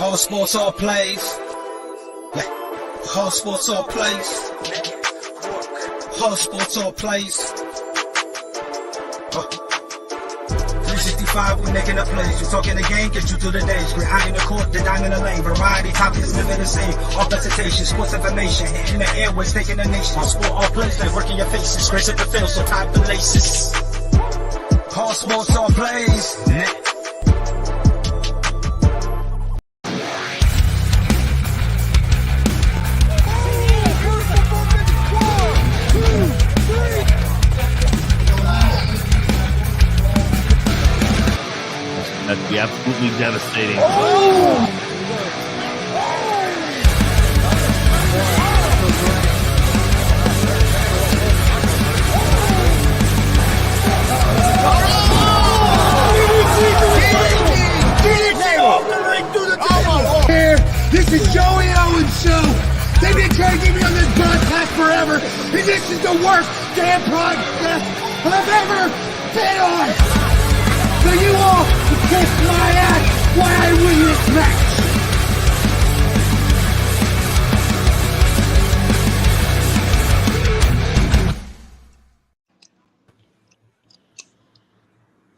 All sports, all plays. All sports, all plays. All sports, all plays. 365, we making a plays. You talking the game, get you through the days. We're high in the court, the dime in the lane. Variety topics, living the same. All presentation, sports information. Hitting the airways, taking the nation. All sport, all plays, like working your faces. Grace at the field, so tie the laces. All sports, all plays. That'd be absolutely devastating. This is Joey Owens' show. They've been trying to get me on this broadcast forever, and this is the worst damn podcast I've ever been on. So you all can kiss my ass while I win this match.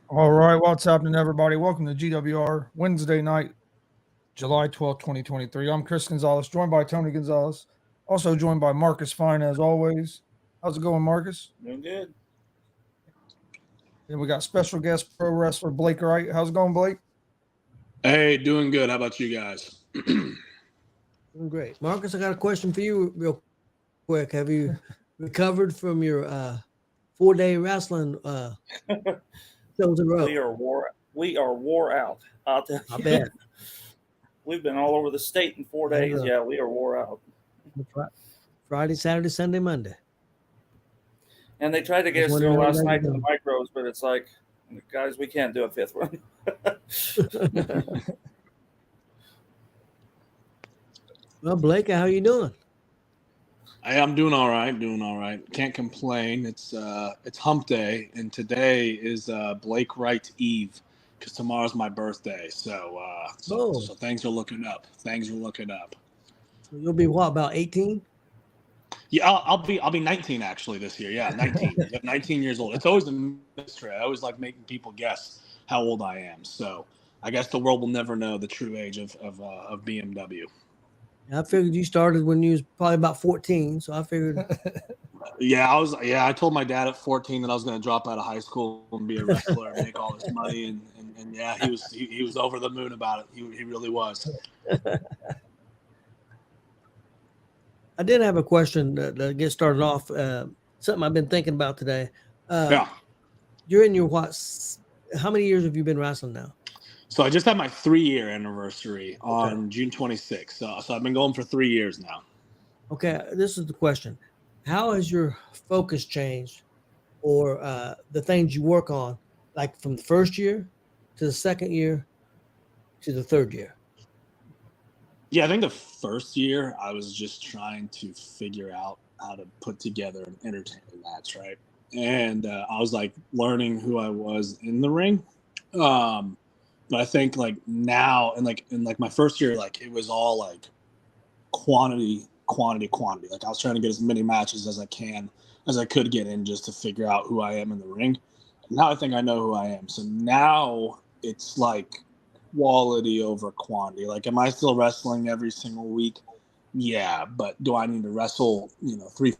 All right, what's happening, everybody? Welcome to G.W.R. Wednesday night, July 12th, 2023. I'm Chris Gonzalez, joined by Tony Gonzalez, also joined by Marcus Fine, as always. How's it going, Marcus? Doing good. And we got special guest pro wrestler Blake Wright. How's it going, Blake? Hey, doing good. How about you guys? Doing great. Marcus, I got a question for you real quick. Have you recovered from your 4-day wrestling shows in a row? We are wore out. I'll tell you. I bet. We've been all over the state in 4 days. Yeah, we are wore out. Friday, Saturday, Sunday, Monday. And they tried to get us through last night to the micros, but it's like, guys, we can't do a fifth one. Well, Blake, how you doing? I'm doing all right. Can't complain. It's hump day, and today is Blake Wright Eve, because tomorrow's my birthday. So things are looking up. So you'll be what, about 18? Yeah, I'll be 19 actually this year. Yeah, 19. 19 years old. It's always a mystery. I always like making people guess how old I am. So I guess the world will never know the true age of BMW. I figured you started when you was probably about 14, so I figured. I told my dad at 14 that I was going to drop out of high school and be a wrestler and make all this money, and yeah, he was over the moon about it. He really was. I did have a question to get started off. Something I've been thinking about today. You're in your how many years have you been wrestling now? So I just had my 3-year anniversary on June 26th. So I've been going for 3 years now. Okay, this is the question. How has your focus changed, or the things you work on, like from the first year to the second year to the third year? Yeah, I think the first year I was just trying to figure out how to put together an entertaining match, right? And I was like learning who I was in the ring. But I think like now and like in like my first year, like it was all like quantity. Like I was trying to get as many matches as I could get in just to figure out who I am in the ring. Now I think I know who I am. So now it's like quality over quantity. Like, am I still wrestling every single week? Yeah, but do I need to wrestle, 3?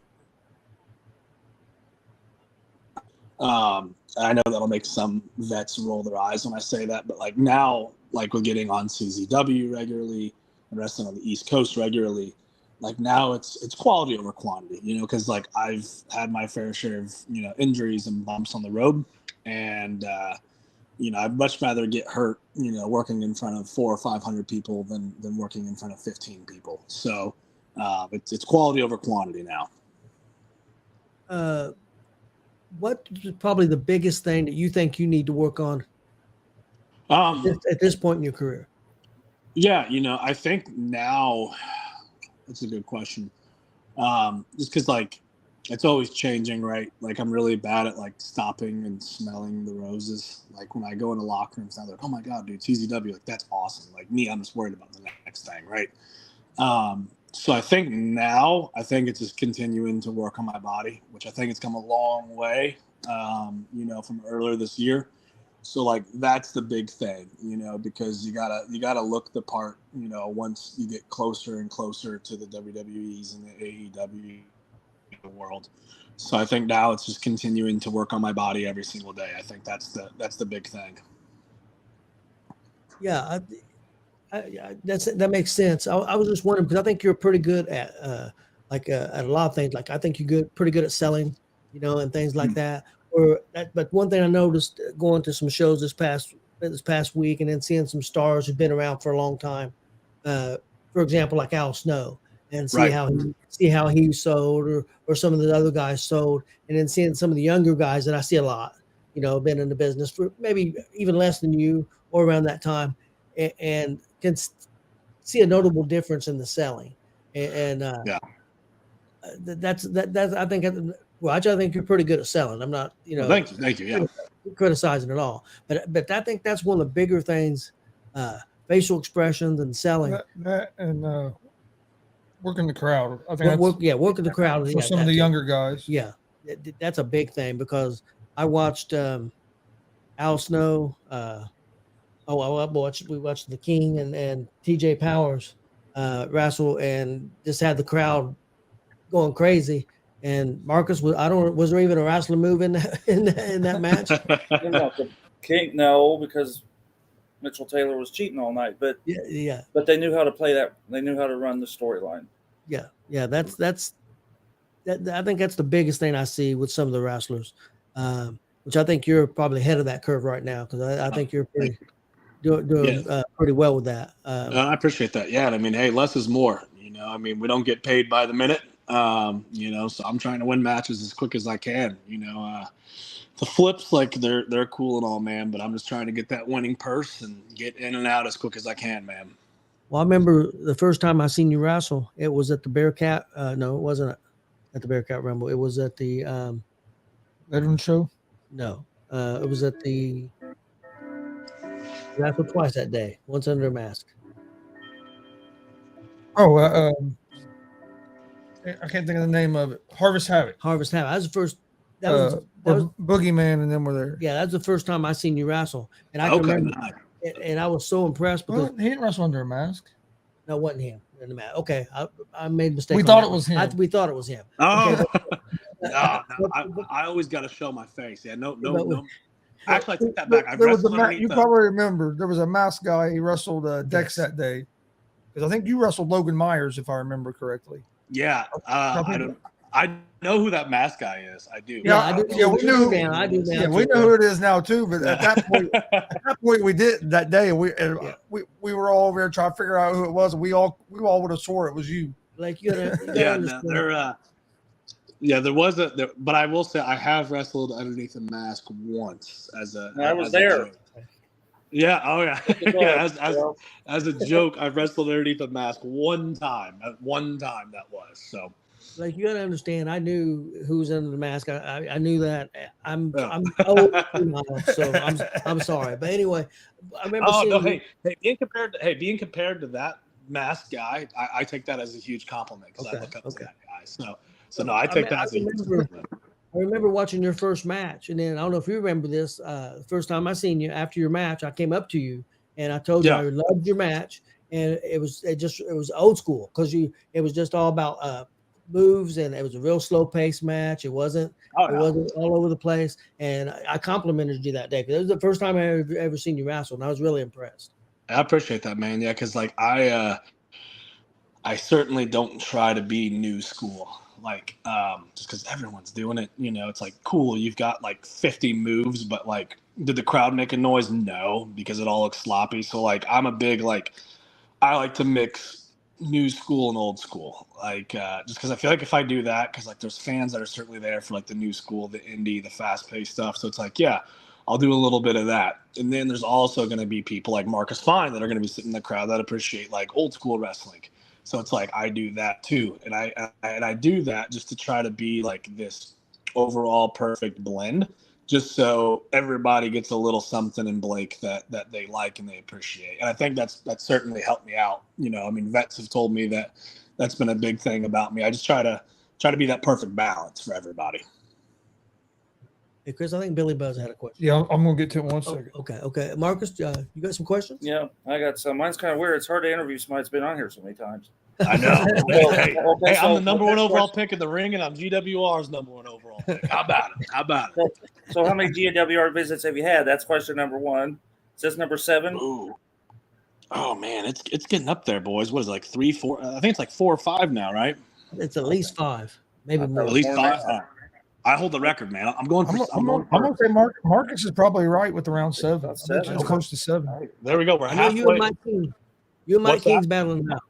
I know that'll make some vets roll their eyes when I say that, but like now, like we're getting on CZW regularly and wrestling on the East Coast regularly. Like now it's quality over quantity, because like I've had my fair share of, injuries and bumps on the road, and I'd much rather get hurt, working in front of 400 or 500 people than working in front of 15 people. So it's quality over quantity now. What is probably the biggest thing that you think you need to work on at this point in your career? Yeah, I think now that's a good question. Just because like it's always changing, right? Like I'm really bad at like stopping and smelling the roses. Like when I go into locker rooms, I'm like, oh my god, dude, TZW, like that's awesome. Like me, I'm just worried about the next thing, right? So I think now, I think it's just continuing to work on my body, which I think it's come a long way, from earlier this year. So like that's the big thing, because you gotta look the part, once you get closer and closer to the WWEs and the AEW world. So I think now it's just continuing to work on my body every single day. I think that's the big thing. Yeah, that makes sense. I was just wondering because I think you're pretty good at at a lot of things. Like I think you're pretty good at selling, and things like that. But one thing I noticed going to some shows this past week and then seeing some stars who've been around for a long time, for example, like Al Snow, and see Right. how he sold or some of the other guys sold, and then seeing some of the younger guys that I see a lot, been in the business for maybe even less than you or around that time, and can see a notable difference in the selling. And Yeah. that's I think. Well, I think you're pretty good at selling. I'm not, Well, thank you. Yeah. criticizing at all. But I think that's one of the bigger things, facial expressions and selling. That and working the crowd. I think working the crowd for some of the younger guys. Yeah, that's a big thing because I watched Al Snow. We watched the King and TJ Powers wrestle and just had the crowd going crazy. And Marcus was there even a wrestling move in that match? No, because Mitchell Taylor was cheating all night. But yeah. But they knew how to play that. They knew how to run the storyline. Yeah. That's I think that's the biggest thing I see with some of the wrestlers, which I think you're probably ahead of that curve right now because I think you're doing pretty well with that. I appreciate that. Yeah, I mean, hey, less is more. We don't get paid by the minute. So I'm trying to win matches as quick as I can. The flips, like they're cool and all, man, but I'm just trying to get that winning purse and get in and out as quick as I can, man. Well, I remember the first time I seen you wrestle, it was at the Bearcat. No, it wasn't at the Bearcat Rumble. It was at the Veteran Show. No, it was at the wrestled twice that day. Once under a mask. Oh, I can't think of the name of it. Harvest Havoc. That was the first. That was Boogeyman, and then we're there. Yeah, that's the first time I seen you wrestle, and I can remember, and I was so impressed because he didn't wrestle under a mask. No, it wasn't him in the mask. Okay, I made a mistake. We thought it was him. We thought it was him. Oh, okay, I always got to show my face. Yeah, no. Actually, I take that back. You probably remember there was a mask guy. He wrestled Dex that day because I think you wrestled Logan Myers, if I remember correctly. Yeah, I know who that mask guy is. I do. Yeah, I do. Yeah, we know. I do now. Yeah, we know who it is now too. But at that point, we did that day. We were all over there trying to figure out who it was. And we all would have swore it was you. Like you. There was but I will say I have wrestled underneath a mask once I was there. Yeah. Oh yeah. As a joke, I wrestled underneath a mask one time. At one time that was so. Like you gotta understand, I knew who was under the mask. I knew that. I'm old now, so I'm sorry. But anyway, I remember. Being compared to that mask guy, I take that as a huge compliment because I look up to that guy. So no, I take that as a huge compliment. I remember watching your first match, and then I don't know if you remember this. The first time I seen you after your match, I came up to you and I told you I loved your match, and it was old school because it was just all about moves, and it was a real slow paced match. It wasn't all over the place, and I complimented you that day because it was the first time I ever seen you wrestle, and I was really impressed. I appreciate that, man. Yeah, because like I certainly don't try to be new school. Like, just because everyone's doing it, it's like, cool, you've got like 50 moves, but like, did the crowd make a noise? No, because it all looks sloppy. So like, I'm a big, like, I like to mix new school and old school. Like, just because I feel like if I do that, because like there's fans that are certainly there for like the new school, the indie, the fast paced stuff. So it's like, yeah, I'll do a little bit of that. And then there's also going to be people like Marcus Fine that are going to be sitting in the crowd that appreciate like old school wrestling. So it's like I do that too, and I do that just to try to be like this overall perfect blend, just so everybody gets a little something in Blake that they like and they appreciate. And I think that's certainly helped me out. I mean, vets have told me that that's been a big thing about me. I just try to be that perfect balance for everybody. Hey, Chris, I think Billy Buzz had a question. Yeah, I'm gonna get to it in 1 second. Okay. Marcus, you got some questions? Yeah, I got some. Mine's kind of weird. It's hard to interview somebody that's been on here so many times. I know. Hey, I'm the number one overall question. pick in the ring, and I'm G.W.R's number one overall pick. How about it? So how many G.W.R visits have you had? That's question number one. Is this number 7? Ooh. Oh man, it's getting up there, boys. What is it, like 3, 4? I think it's like 4 or 5 now, right? It's at least 5, maybe more. At least 5. I hold the record, man. I'm going to say Marcus is probably right with around 7. I bet you it's close to 7. There we go. We're halfway. You and Mike King's battling it out.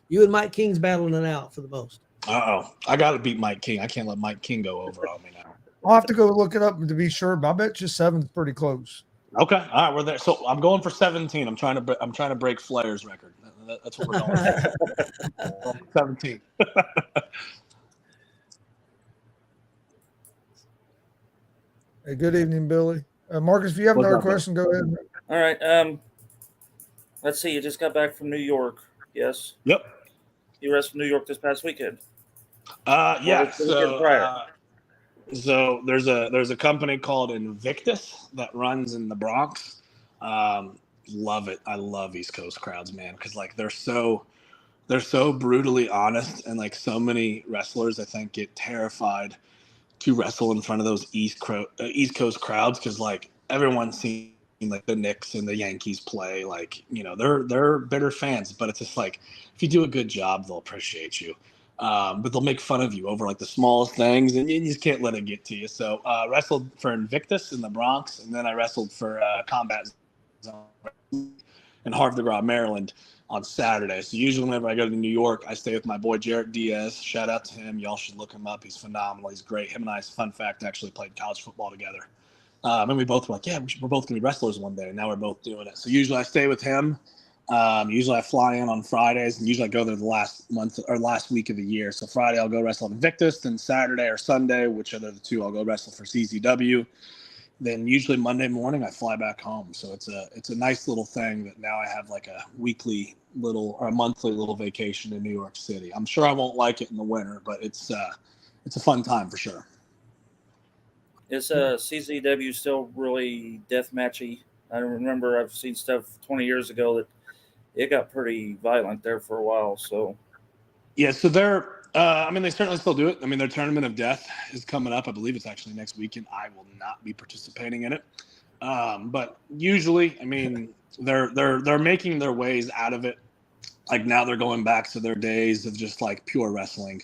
You and Mike King's battling it out for the most. I got to beat Mike King. I can't let Mike King go over on me now. I'll have to go look it up to be sure, but I bet you 7's pretty close. Okay, all right, we're there. So I'm going for 17. I'm trying to break Flair's record. That's what we're going for. 17. Hey, good evening, Billy. Marcus, if you have another question, go ahead. All right. Let's see. You just got back from New York. Yes. Yep. You wrestled New York this past weekend. Yeah. So there's a company called Invictus that runs in the Bronx. Love it. I love East Coast crowds, man, because like they're so brutally honest, and like so many wrestlers I think get terrified to wrestle in front of those East Coast crowds, because like everyone's seen like the Knicks and the Yankees play, like they're bitter fans, but it's just like if you do a good job, they'll appreciate you. But they'll make fun of you over like the smallest things, and you just can't let it get to you. So wrestled for Invictus in the Bronx, and then I wrestled for Combat Zone in Havre de Grace, Maryland on Saturday. So usually whenever I go to New York, I stay with my boy Jarrett Diaz. Shout out to him. Y'all should look him up. He's phenomenal. He's great. Him and I, fun fact, actually played college football together. And we both were like, yeah, we're both going to be wrestlers one day. And now we're both doing it. So usually I stay with him. Usually I fly in on Fridays, and usually I go there the last week of the year. So Friday I'll go wrestle at Invictus, then Saturday or Sunday, whichever the two, I'll go wrestle for CZW. Then usually Monday morning I fly back home. So it's a nice little thing that now I have like a weekly little or a monthly little vacation in New York City. I'm sure I won't like it in the winter, but it's a fun time for sure. Is CZW still really death matchy? I remember I've seen stuff 20 years ago that it got pretty violent there for a while. So yeah, so they're they certainly still do it. I mean, their Tournament of Death is coming up. I believe it's actually next weekend. I will not be participating in it. But usually, I mean, they're making their ways out of it. Like now they're going back to their days of just like pure wrestling,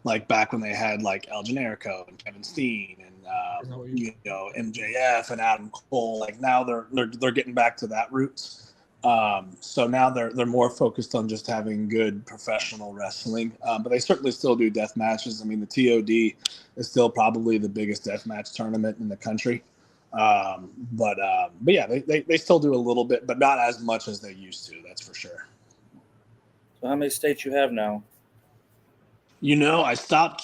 like back when they had like El Generico and Kevin Steen and MJF and Adam Cole. Like now they're getting back to that roots. So now they're more focused on just having good professional wrestling, but they certainly still do death matches. I mean, the TOD is still probably the biggest death match tournament in the country. But yeah, they still do a little bit, but not as much as they used to. That's for sure. So how many states you have now? I stopped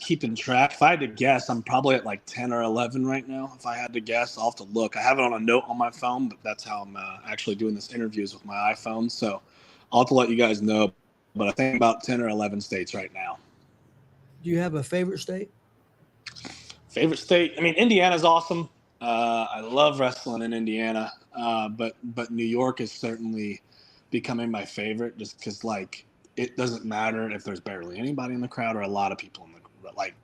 keeping track. If I had to guess, I'm probably at like 10 or 11 right now. If I had to guess, I'll have to look. I have it on a note on my phone, but that's how I'm actually doing this interviews with my iPhone. So I'll have to let you guys know. But I think about 10 or 11 states right now. Do you have a favorite state? Favorite state? I mean, Indiana's awesome. I love wrestling in Indiana. But New York is certainly becoming my favorite, just because like it doesn't matter if there's barely anybody in the crowd or a lot of people in the like.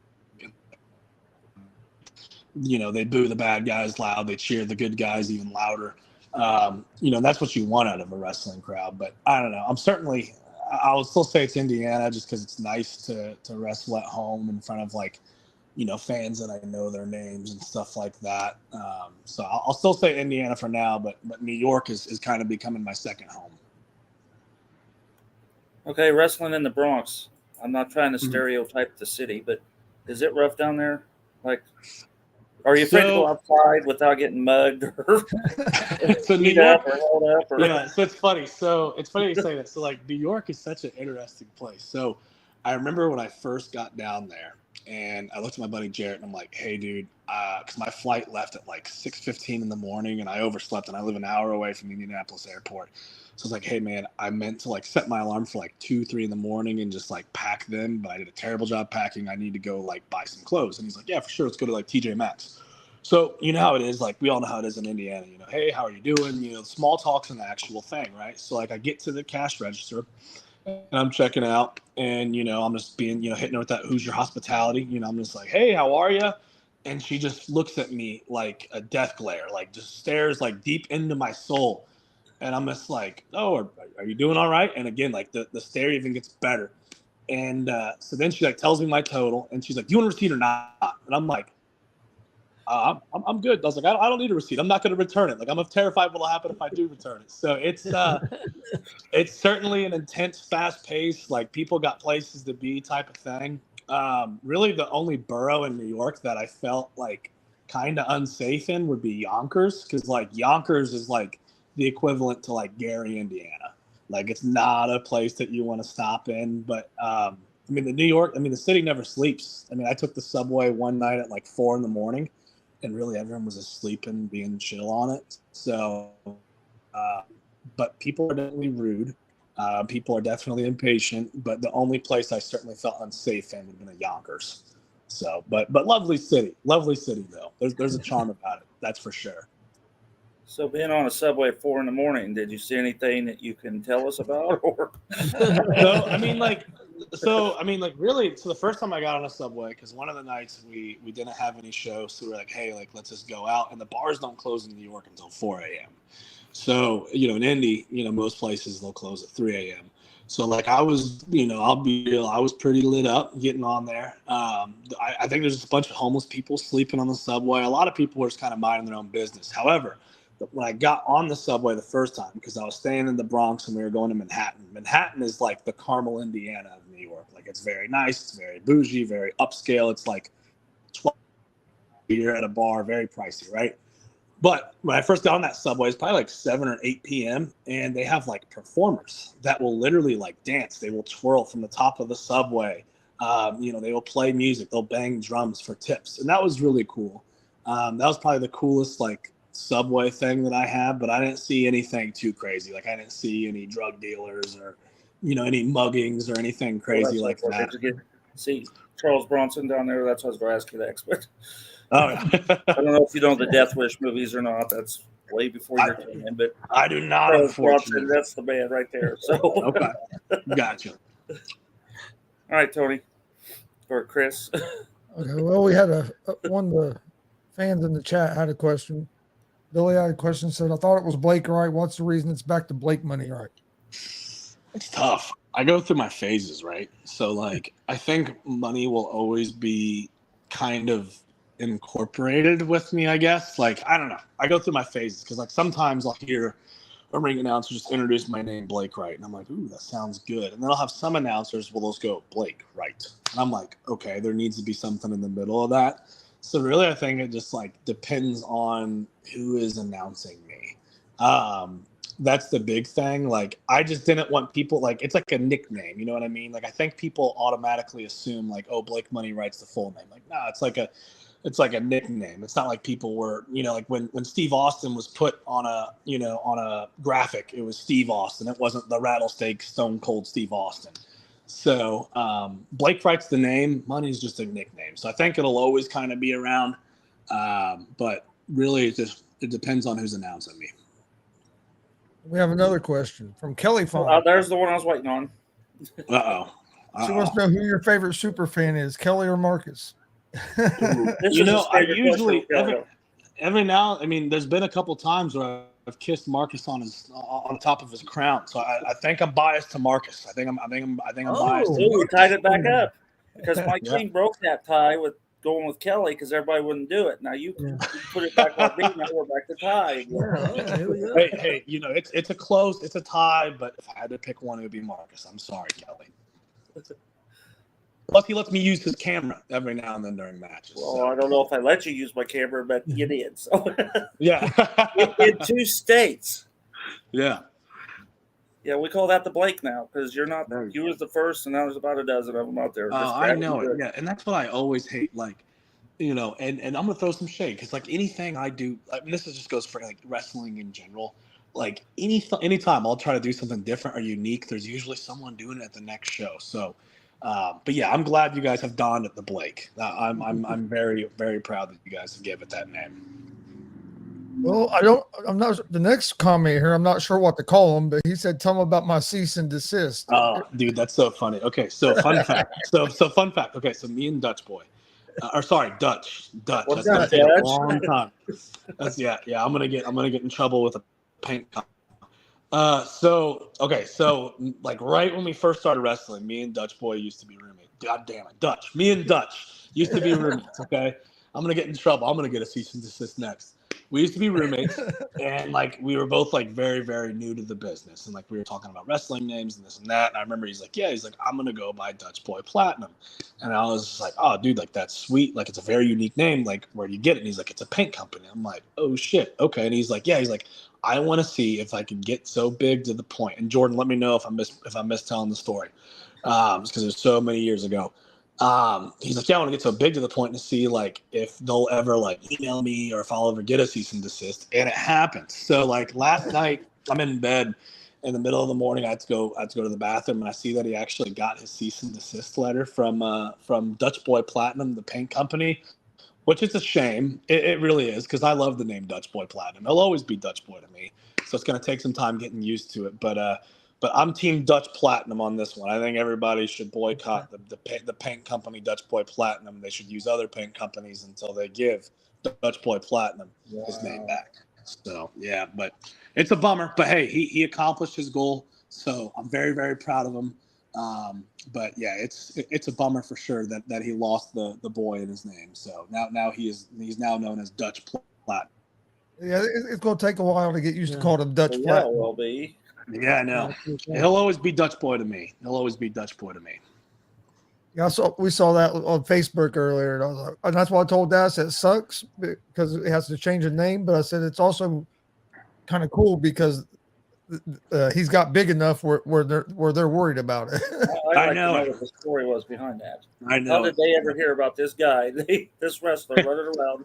They boo the bad guys loud. They cheer the good guys even louder. That's what you want out of a wrestling crowd. But I don't know. I would still say it's Indiana, just because it's nice to wrestle at home in front of like, fans that I know their names and stuff like that. So I'll still say Indiana for now, but New York is kind of becoming my second home. Okay, wrestling in the Bronx. I'm not trying to stereotype the city, but is it rough down there? Like, Are you afraid to go outside without getting mugged or so New beat York, up or held up? Or... Yeah, so it's funny. So it's funny you say that. So like New York is such an interesting place. So I remember when I first got down there, and I looked at my buddy Jarrett, and I'm like, "Hey, dude," because my flight left at like 6:15 in the morning, and I overslept, and I live an hour away from Indianapolis Airport. So I was like, "Hey, man, I meant to like set my alarm for like 2, 3 in the morning and just like pack them, but I did a terrible job packing. I need to go like buy some clothes." And he's like, "Yeah, for sure. Let's go to like TJ Maxx." So you know how it is, like we all know how it is in Indiana, hey, how are you doing? Small talk's an actual thing, right? So like I get to the cash register and I'm checking out and, I'm just being, hitting her with that, who's your hospitality? I'm just like, hey, how are you? And she just looks at me like a death glare, like just stares like deep into my soul. And I'm just like, oh, are you doing all right? And again, like the stare even gets better. And so then she like tells me my total and she's like, do you want a receipt or not? And I'm like, I'm good. I was like, I don't need a receipt. I'm not going to return it. Like, I'm terrified what'll happen if I do return it. So it's certainly an intense, fast paced, like people got places to be type of thing. Really the only borough in New York that I felt like kind of unsafe in would be Yonkers. Cause like Yonkers is like the equivalent to like Gary, Indiana. Like it's not a place that you want to stop in, but, the city never sleeps. I took the subway one night at like 4 a.m. and really everyone was asleep and being chill on it. So, but people are definitely rude. People are definitely impatient, but the only place I certainly felt unsafe in would have been Yonkers. So, but lovely city though. There's a charm about it. That's for sure. So being on a subway at 4 a.m, did you see anything that you can tell us about? Or Really, so the first time I got on a subway, because one of the nights we didn't have any show, so we were like, hey, like let's just go out, and the bars don't close in New York until 4 a.m. So in Indy, most places they'll close at 3 a.m. So like I was, I'll be real, I was pretty lit up getting on there. I think there's a bunch of homeless people sleeping on the subway. A lot of people were just kind of minding their own business. However, when I got on the subway the first time, because I was staying in the Bronx and we were going to Manhattan. Manhattan is like the Carmel, Indiana of New York. Like it's very nice, it's very bougie, very upscale. It's like 12 you're at a bar, very pricey, right? But when I first got on that subway, it's probably like 7 or 8 p.m. and they have like performers that will literally like dance. They will twirl from the top of the subway. They will play music. They'll bang drums for tips, and that was really cool. That was probably the coolest like subway thing that I had, but I didn't see anything too crazy. Like I didn't see any drug dealers or any muggings or anything crazy like that. Did you see Charles Bronson down there? That's what I was going to ask you next. But oh, yeah. I don't know if you know the Death Wish movies or not. That's way before your time. But I do not. Charles Bronson, that's the man right there. So okay, gotcha. All right, Tony or Chris. Okay. Well, we had one of the fans in the chat had a question. Billy had a question, said, I thought it was Blake Wright. What's the reason it's back to Blake Money Wright? It's tough. I go through my phases, right? So, like, I think money will always be kind of incorporated with me, I guess. Like, I don't know. I go through my phases because, like, sometimes I'll hear a ring announcer just introduce my name, Blake Wright. And I'm like, ooh, that sounds good. And then I'll have some announcers will just go, Blake Wright. And I'm like, okay, there needs to be something in the middle of that. So really, I think it just like depends on who is announcing me. That's the big thing. Like, I just didn't want people like it's like a nickname. You know what I mean? Like, I think people automatically assume like, oh, Blake Money Wright's the full name. Like, no, it's like a nickname. It's not like people were, like when Steve Austin was put on a graphic, it was Steve Austin. It wasn't the Rattlesnake Stone Cold Steve Austin. So Blake Wright's the name. Money's just a nickname. So I think it'll always kind of be around. But really, it depends on who's announcing me. We have another question from Kelly Fong. There's the one I was waiting on. Uh-oh. She wants to know who your favorite super fan is, Kelly or Marcus. I usually every now. There's been a couple times where I've kissed Marcus on the top of his crown. So I think I'm biased to Marcus. I think I'm biased. We tied it back up because Mike King broke that tie with going with Kelly because everybody wouldn't do it. Now you put it back on me. Now we're back to tie. Hey, it's a tie. But if I had to pick one, it would be Marcus. I'm sorry, Kelly. Plus, he lets me use his camera every now and then during matches. Well, so. I don't know if I let you use my camera, but you did. So Yeah. in 2 states. Yeah. Yeah, we call that the Blake now because you're not. You was the first, and now there's about a dozen of them out there. Oh, I know it. Yeah, and that's what I always hate. Like, and I'm gonna throw some shade because like anything I do, this just goes for like wrestling in general. Like anytime I'll try to do something different or unique, there's usually someone doing it at the next show. So, but yeah, I'm glad you guys have donned it the Blake. I'm very very proud that you guys gave it that name. Well, I'm not the next comment here. I'm not sure what to call him, but he said, "Tell him about my cease and desist." Oh, dude, that's so funny. Okay, so fun fact. So fun fact. Okay, so me and Dutch Boy, Dutch. What's That's gonna up, take a Dutch? long time. That's yeah. I'm gonna get in trouble with a paint company. So like right when we first started wrestling, me and Dutch Boy used to be roommates. God damn it, Dutch. Me and Dutch used to be roommates. Okay, I'm gonna get in trouble. I'm gonna get a cease and desist next. We used to be roommates, and like we were both like very very new to the business, and like we were talking about wrestling names and this and that. And I remember he's like, I'm gonna go by Dutch Boy Platinum, and I was just like, oh dude, like that's sweet. Like it's a very unique name. Like where do you get it? And he's like, it's a paint company. I'm like, oh shit, okay. And he's like, I want to see if I can get so big to the point. And Jordan, let me know if I miss telling the story, because it was so many years ago. He's like, I want to get so big to the point to see like if they'll ever like email me or if I'll ever get a cease and desist. And it happened. So like last night, I'm in bed in the middle of the morning. I had to go to the bathroom, and I see that he actually got his cease and desist letter from Dutch Boy Platinum, the paint company. Which is a shame. It really is, because I love the name Dutch Boy Platinum. He'll always be Dutch Boy to me. So it's going to take some time getting used to it. But I'm Team Dutch Platinum on this one. I think everybody should boycott the paint company Dutch Boy Platinum. They should use other paint companies until they give Dutch Boy Platinum his name back. So, yeah, but it's a bummer. But, hey, he accomplished his goal. So I'm very, very proud of him. But yeah, it's a bummer for sure that he lost the boy in his name. So now he's now known as Dutch Platinum. Yeah, it's going to take a while to get used to calling him Dutch Yeah, Platinum. it will be. Yeah, I know. He'll always be Dutch Boy to me. Yeah, we saw that on Facebook earlier, and I was like, and that's why I told Dad, I said it sucks because it has to change the name, but I said it's also kind of cool because he's got big enough where they're worried about it. I know what the story was behind that. I know. How did they ever hear about this guy, this wrestler running around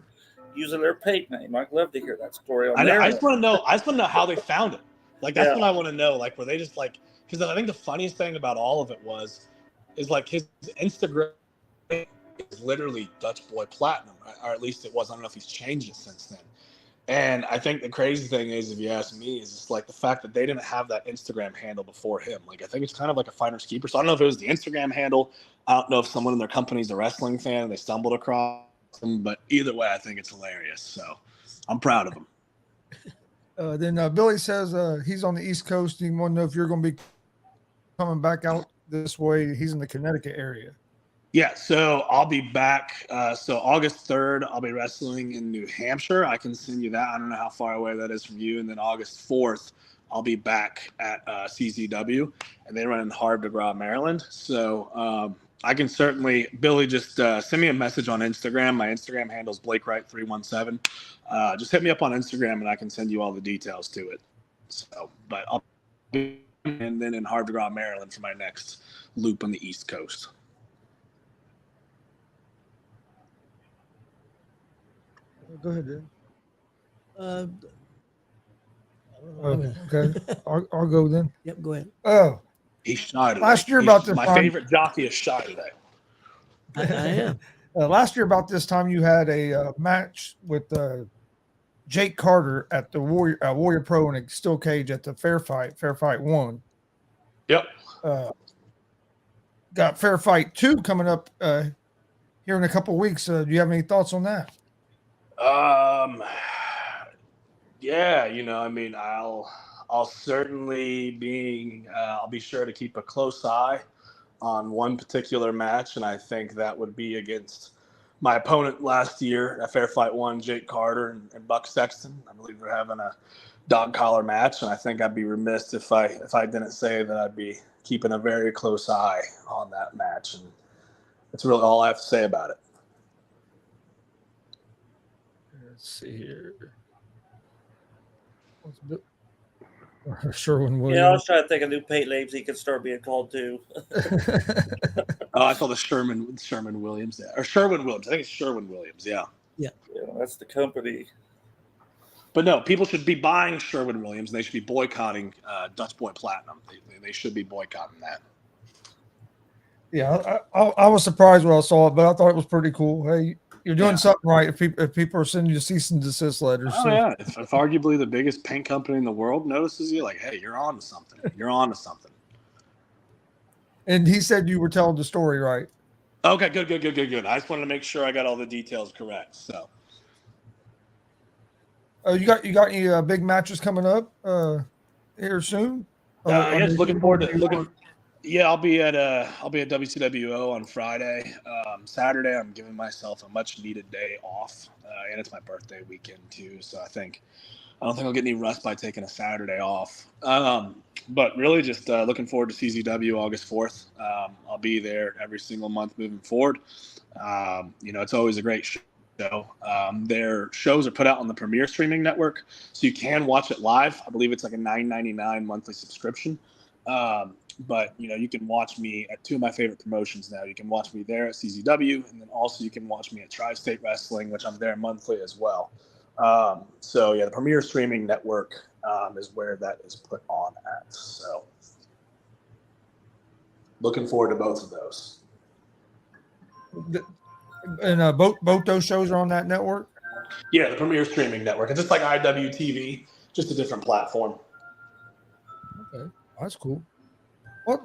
using their paint name? I'd love to hear that story. I just want to know how they found it. Like that's what I want to know. Like were they just like? Because I think the funniest thing about all of it is like his Instagram is literally Dutch Boy Platinum, or at least it was. I don't know if he's changed it since then. And I think the crazy thing is, if you ask me, is just like the fact that they didn't have that Instagram handle before him. Like, I think it's kind of like a finder's keeper. So I don't know if it was the Instagram handle. I don't know if someone in their company is a wrestling fan and they stumbled across him. But either way, I think it's hilarious. So I'm proud of him. Then Billy says he's on the East Coast. He want to know if you're going to be coming back out this way. He's in the Connecticut area. Yeah, so I'll be back. So August 3rd, I'll be wrestling in New Hampshire. I can send you that. I don't know how far away that is from you. And then August 4th, I'll be back at CZW, and they run in G.W.R, Maryland. So I can certainly, Billy, just send me a message on Instagram. My Instagram handle is BlakeWright317. Just hit me up on Instagram, and I can send you all the details to it. So, but I'll be and then in G.W.R, Maryland for my next loop on the East Coast. Go ahead, Dan. Okay, I'll go then. Yep, go ahead. Oh, he's shy today. Last year about this my time, favorite jockey is shy today. I am. Last year about this time, you had a match with Jake Carter at the Warrior Pro in a steel cage at the Fair Fight 1. Yep. Got Fair Fight 2 coming up here in a couple of weeks. Do you have any thoughts on that? Yeah, I mean, I'll certainly I'll be sure to keep a close eye on one particular match, and I think that would be against my opponent last year at Fair Fight 1, Jake Carter and Buck Sexton. I believe they're having a dog collar match, and I think I'd be remiss if I didn't say that I'd be keeping a very close eye on that match. And That's really all I have to say about it. Let's see here. Sherwin Yeah, I Williams. was trying to think of new paint names he could start being called too. Oh, I saw the Sherman Williams there. Or Sherwin Williams. I think it's Sherwin Williams, yeah. Yeah, that's the company. But no, people should be buying Sherwin Williams, and they should be boycotting Dutch Boy Platinum. They should be boycotting that. Yeah, I was surprised when I saw it, but I thought it was pretty cool. Hey, you're doing something right if people are sending you cease and desist letters. Oh, yeah. If arguably the biggest paint company in the world notices you, like, hey, you're on to something. You're on to something. And he said you were telling the story right. Okay, good. I just wanted to make sure I got all the details correct. So, you got any big matches coming up here soon? I guess looking forward to Yeah, I'll be at WCWO on Friday. Saturday, I'm giving myself a much needed day off, and it's my birthday weekend too. So I don't think I'll get any rest by taking a Saturday off. But really, just looking forward to CZW August 4th. I'll be there every single month moving forward. It's always a great show. Their shows are put out on the Premier streaming network, so you can watch it live. I believe it's like a $9.99 monthly subscription. But you can watch me at two of my favorite promotions now. You can watch me there at CZW, and then also you can watch me at Tri-State Wrestling, which I'm there monthly as well. The Premier Streaming Network is where that is put on at. So looking forward to both of those. And both those shows are on that network? Yeah, the Premier Streaming Network. It's just like IWTV, just a different platform. Okay, that's cool.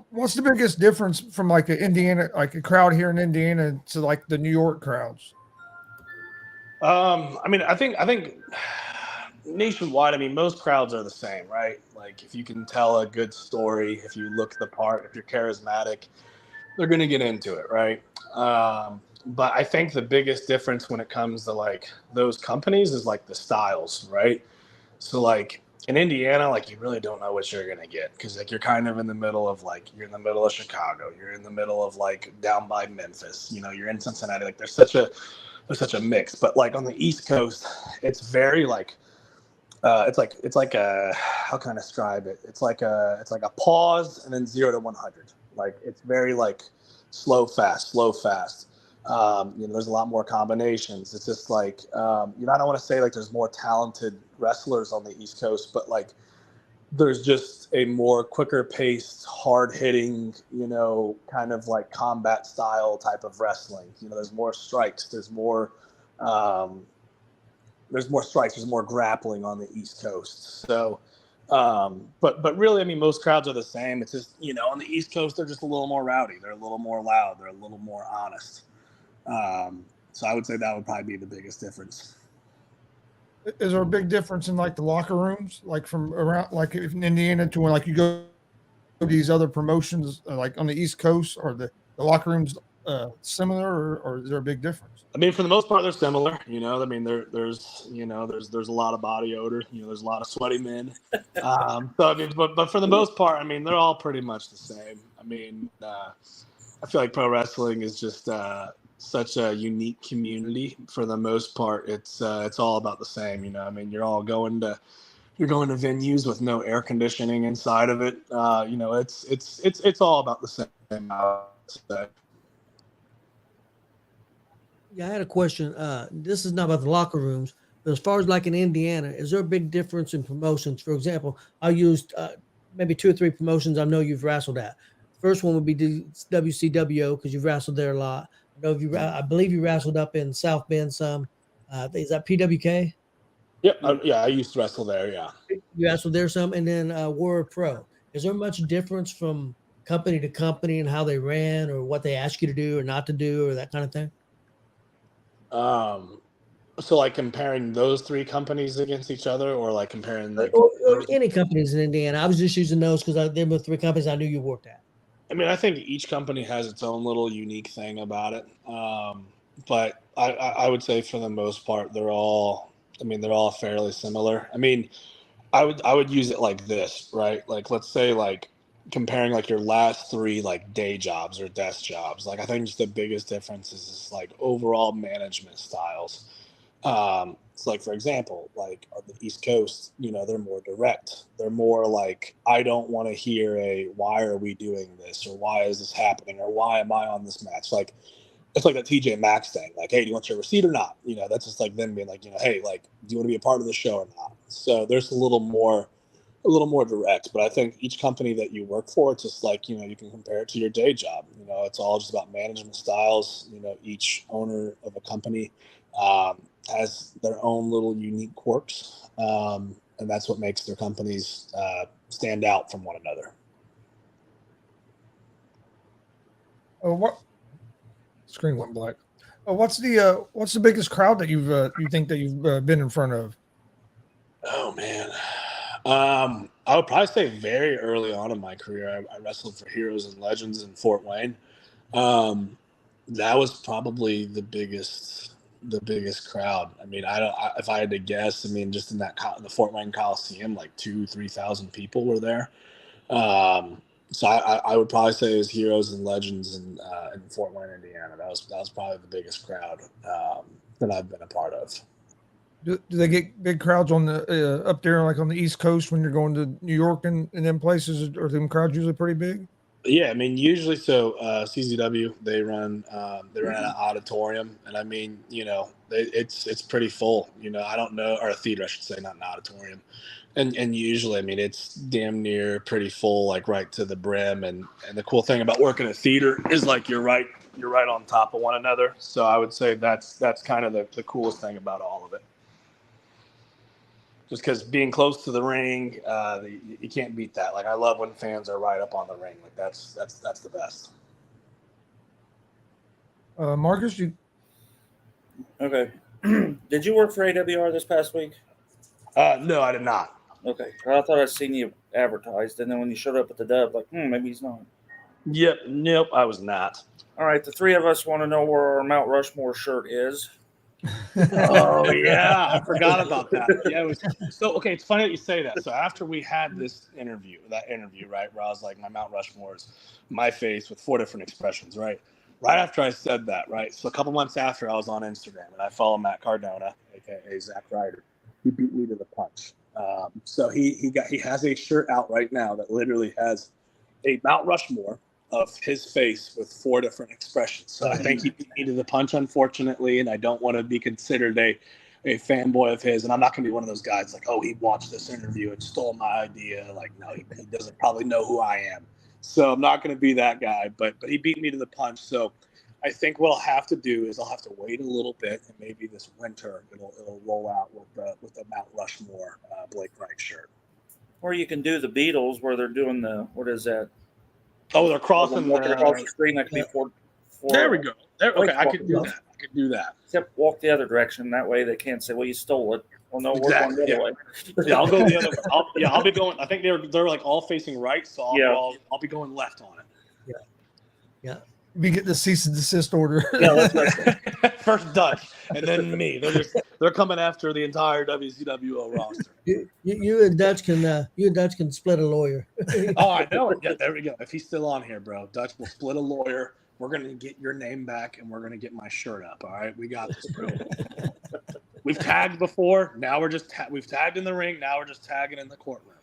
What's the biggest difference from like a crowd here in Indiana to like the New York crowds? I think nationwide, most crowds are the same, right? Like if you can tell a good story, if you look the part, if you're charismatic, they're going to get into it, right? But I think the biggest difference when it comes to like those companies is like the styles, right? So like in Indiana, like you really don't know what you're going to get because like you're kind of in the middle of like, you're in the middle of Chicago, you're in the middle of like down by Memphis, you're in Cincinnati. Like there's such a mix. But like on the East Coast, it's very like, it's like a, how can I describe it? It's like a pause and then 0 to 100. Like it's very like slow, fast. There's a lot more combinations. It's just like, I don't want to say like there's more talented wrestlers on the East Coast, but like there's just a more quicker paced, hard hitting, kind of like combat style type of wrestling. There's more strikes. There's more strikes. There's more grappling on the East Coast. So, but really, most crowds are the same. It's just, on the East Coast, they're just a little more rowdy. They're a little more loud. They're a little more honest. So I would say that would probably be the biggest difference. Is there a big difference in like the locker rooms, like from around, like in Indiana to when like you go to these other promotions, like on the East Coast, or the locker rooms similar, or is there a big difference? For the most part, they're similar. There's a lot of body odor. There's a lot of sweaty men. But for the most part, they're all pretty much the same. I feel like pro wrestling is just such a unique community. For the most part, it's all about the same. You're going to venues with no air conditioning inside of it. It's all about the same. Yeah, I had a question. This is not about the locker rooms, but as far as like in Indiana, is there a big difference in promotions? For example, I used maybe 2 or 3 promotions I know you've wrestled at. First one would be WCWO because you've wrestled there a lot. I believe you wrestled up in South Bend some. Is that PWK? Yep. I used to wrestle there. Yeah. You wrestled there some, and then Warrior Pro. Is there much difference from company to company and how they ran, or what they ask you to do or not to do, or that kind of thing? So like comparing those 3 companies against each other, or like comparing like or any companies in Indiana. I was just using those because they were 3 companies I knew you worked at. I think each company has its own little unique thing about it. But I would say for the most part, they're all fairly similar. I would use it like this, right? Like, let's say like comparing like your last 3 like day jobs or desk jobs. Like I think just the biggest difference is just like overall management styles. So like for example, like on the East Coast, you know, they're more direct. They're more like, I don't want to hear why are we doing this, or why is this happening, or why am I on this match? Like it's like that TJ Maxx thing. Like, hey, do you want your receipt or not? You know, that's just like them being like, you know, hey, like, do you want to be a part of the show or not? So there's a little more direct. But I think each company that you work for, it's just like, you know, you can compare it to your day job. You know, it's all just about management styles. You know, each owner of a company has their own little unique quirks, and that's what makes their companies stand out from one another. What screen went black? What's the biggest crowd that you think that you've been in front of? Oh man, I would probably say very early on in my career, I wrestled for Heroes and Legends in Fort Wayne. That was probably the biggest crowd. I mean, if I had to guess, I mean, just in the Fort Wayne Coliseum, like 2,000-3,000 people were there. So I would probably say it was Heroes and Legends in Fort Wayne, Indiana. That was probably the biggest crowd that I've been a part of. Do they get big crowds on the up there, like on the East Coast, when you're going to New York and them places? Are them crowds usually pretty big? Yeah, I mean, usually CZW they run an auditorium, and I mean, you know, it's pretty full. You know, I don't know, or a theater, I should say, not an auditorium. And usually, I mean, it's damn near pretty full, like right to the brim. And the cool thing about working a theater is like you're right on top of one another. So I would say that's kind of the coolest thing about all of it. Just because being close to the ring, you can't beat that. Like I love when fans are right up on the ring. Like that's the best. Marcus, you Okay. Did you work for AWR this past week? No, I did not. Okay. I thought I'd seen you advertised, and then when you showed up at the dub, like, maybe he's not. Yep. Nope, I was not. All right. The three of us want to know where our Mount Rushmore shirt is. Oh yeah, I forgot about that. Yeah, it was so okay. It's funny that you say that. So after we had that interview, right, where I was like, my Mount Rushmore is my face with 4 different expressions, right? Right after I said that, right? So a couple months after, I was on Instagram and I follow Matt Cardona, aka Zach Ryder. He beat me to the punch. So he has a shirt out right now that literally has a Mount Rushmore of his face with 4 different expressions. So I think he beat me to the punch, unfortunately, and I don't want to be considered a fanboy of his. And I'm not going to be one of those guys like, oh, he watched this interview and stole my idea. Like, no, he doesn't probably know who I am. So I'm not going to be that guy. But he beat me to the punch. So I think what I'll have to do is I'll have to wait a little bit, and maybe this winter it'll roll out with the Mount Rushmore Blake Wright shirt. Or you can do the Beatles where they're doing what is that? Oh, they're crossing across the screen. That could be four. There we go. Okay, I could do that. Except walk the other direction. That way they can't say, "Well, you stole it." Well, no, exactly. We're going the other way. Yeah, I'll go the other way. I'll be going. I think they're like all facing right, so I'll be going left on it. Yeah. We get the cease and desist order. Yeah, first Dutch, and then me. They're coming after the entire WCWO roster. You and Dutch can split a lawyer. Oh, I know it. Yeah, there we go. If he's still on here, bro, Dutch will split a lawyer. We're gonna get your name back, and we're gonna get my shirt up. All right, we got this, bro. We've tagged before. Now we've tagged in the ring. Now we're just tagging in the courtroom.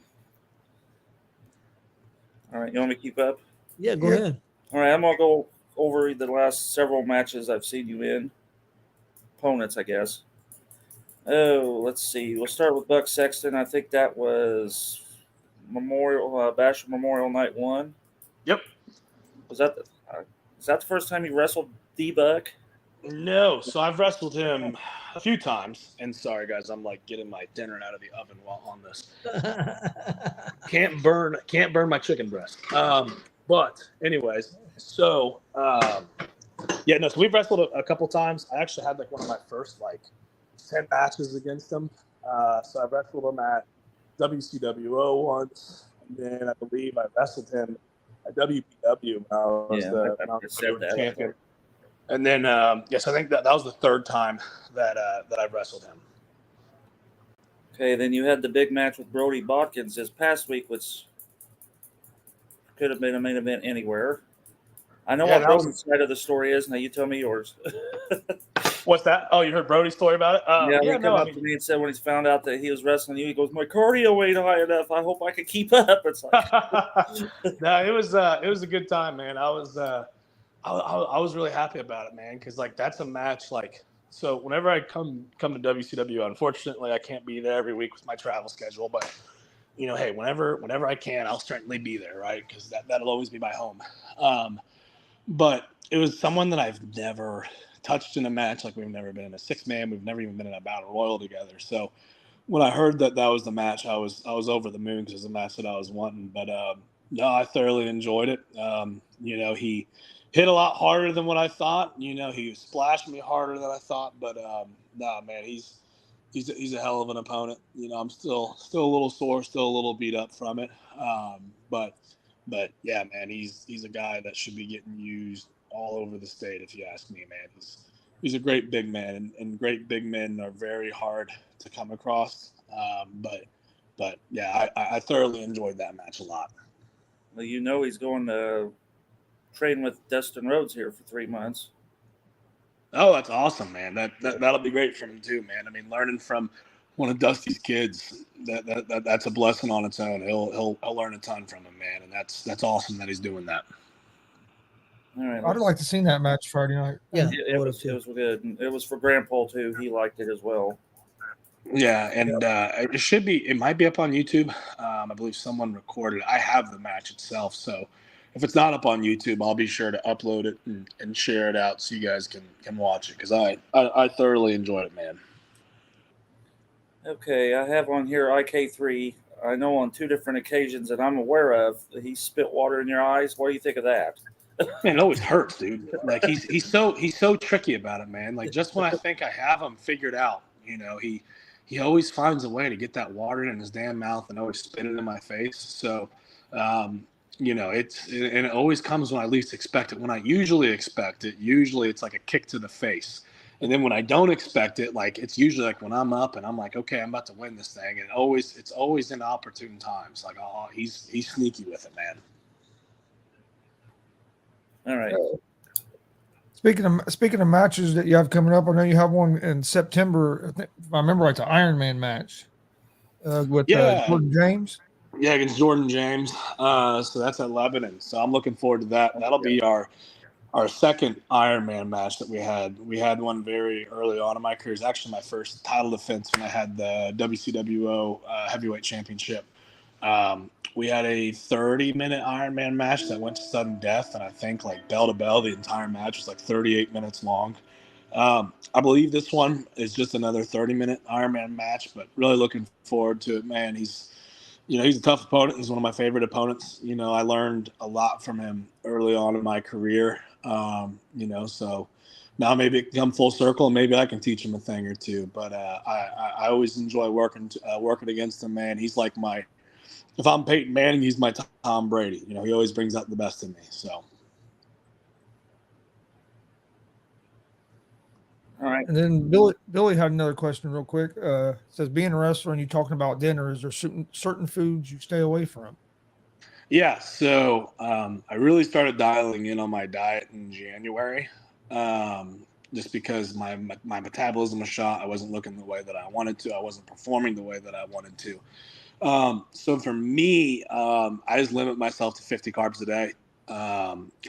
All right, you want me to keep up? Yeah, go ahead. All right, I'm gonna go over the last several matches I've seen you in. Opponents, I guess. Oh, let's see. We'll start with Buck Sexton. I think that was Bashful Memorial Night 1. Yep. Is that the first time you wrestled the Buck? No. So I've wrestled him a few times. And sorry, guys, I'm like getting my dinner out of the oven while on this. Can't burn my chicken breast. But anyways, so so we've wrestled a couple times. I actually had like one of my first 10 matches against him. So I wrestled him at WCWO once, and then I believe I wrestled him at WPW when I was the champion. And then so I think that was the 3rd time that I wrestled him. Okay, then you had the big match with Brody Botkins this past week, which Could have been a main event anywhere. I know Yeah, what Brody's side of the story is. Now you tell me yours. What's that? Oh, you heard Brody's story about it? Yeah, he yeah, came no, I up mean, to me and said when he's found out that he was wrestling you, he goes, "My cardio ain't high enough. I hope I can keep up." It's like, no, it was a good time, man. I was really happy about it, man, because like that's a match. Like, so whenever I come to WCW, unfortunately I can't be there every week with my travel schedule, but you know, hey, whenever I can, I'll certainly be there, right? Because that'll always be my home. But it was someone that I've never touched in a match. Like, we've never been in a 6-man. We've never even been in a battle royal together. So when I heard that was the match, I was over the moon, because it was a match that I was wanting. But no, I thoroughly enjoyed it. You know, he hit a lot harder than what I thought. You know, he splashed me harder than I thought. But nah, man, he's a hell of an opponent. You know, I'm still a little sore, still a little beat up from it. But yeah, man, he's a guy that should be getting used all over the state, if you ask me, man. He's a great big man, and great big men are very hard to come across. But yeah, I thoroughly enjoyed that match a lot. well, you know, he's going to train with Dustin Rhodes here for 3 months. Oh, that's awesome, man. That'll be great for him too, man. I mean, learning from one of Dusty's kids, that's a blessing on its own. He'll learn a ton from him, man, and that's awesome that he's doing that. All right, I'd like to see that match Friday night. Yeah, it was good. It was for Grandpa too. He liked it as well. Yeah, and it might be up on YouTube. I believe someone recorded it. I have the match itself, so if it's not up on YouTube, I'll be sure to upload it and share it out so you guys can watch it, because I thoroughly enjoyed it, man. Okay, I have on here IK3. I know on 2 different occasions that I'm aware of, he spit water in your eyes. What do you think of that? Man, it always hurts, dude. Like, he's so tricky about it, man. Like, just when I think I have him figured out, you know, he always finds a way to get that water in his damn mouth and always spit it in my face. So, you know, and it always comes when I least expect it. When I usually expect it, it's like a kick to the face. And then when I don't expect it, like, it's usually like when I'm up and I'm like, okay, I'm about to win this thing. And it's always in opportune times. Like, oh, he's sneaky with it, man. All right. Speaking of matches that you have coming up, I know you have one in September. I think, if I remember right, the Iron Man match with Jordan James. Yeah, against Jordan James. So that's at Lebanon. So I'm looking forward to that. That'll be our second Iron Man match that we had. We had one very early on in my career. It's actually my first title defense when I had the WCWO Heavyweight Championship. We had a 30-minute Iron Man match that went to sudden death, and I think, like, bell to bell, the entire match was like 38 minutes long. I believe this one is just another 30-minute Iron Man match, but really looking forward to it, man. He's a tough opponent. He's one of my favorite opponents. You know, I learned a lot from him early on in my career. You know, so now maybe it come full circle, and maybe I can teach him a thing or two. But I always enjoy working against him, man. He's like if I'm Peyton Manning, he's my Tom Brady. You know, he always brings out the best in me. So. All right. And then Billy had another question real quick. Says, being a wrestler and you talking about dinner, is there certain foods you stay away from? Yeah, so I really started dialing in on my diet in January, just because my metabolism was shot. I wasn't looking the way that I wanted to. I wasn't performing the way that I wanted to. So for me, I just limit myself to 50 carbs a day.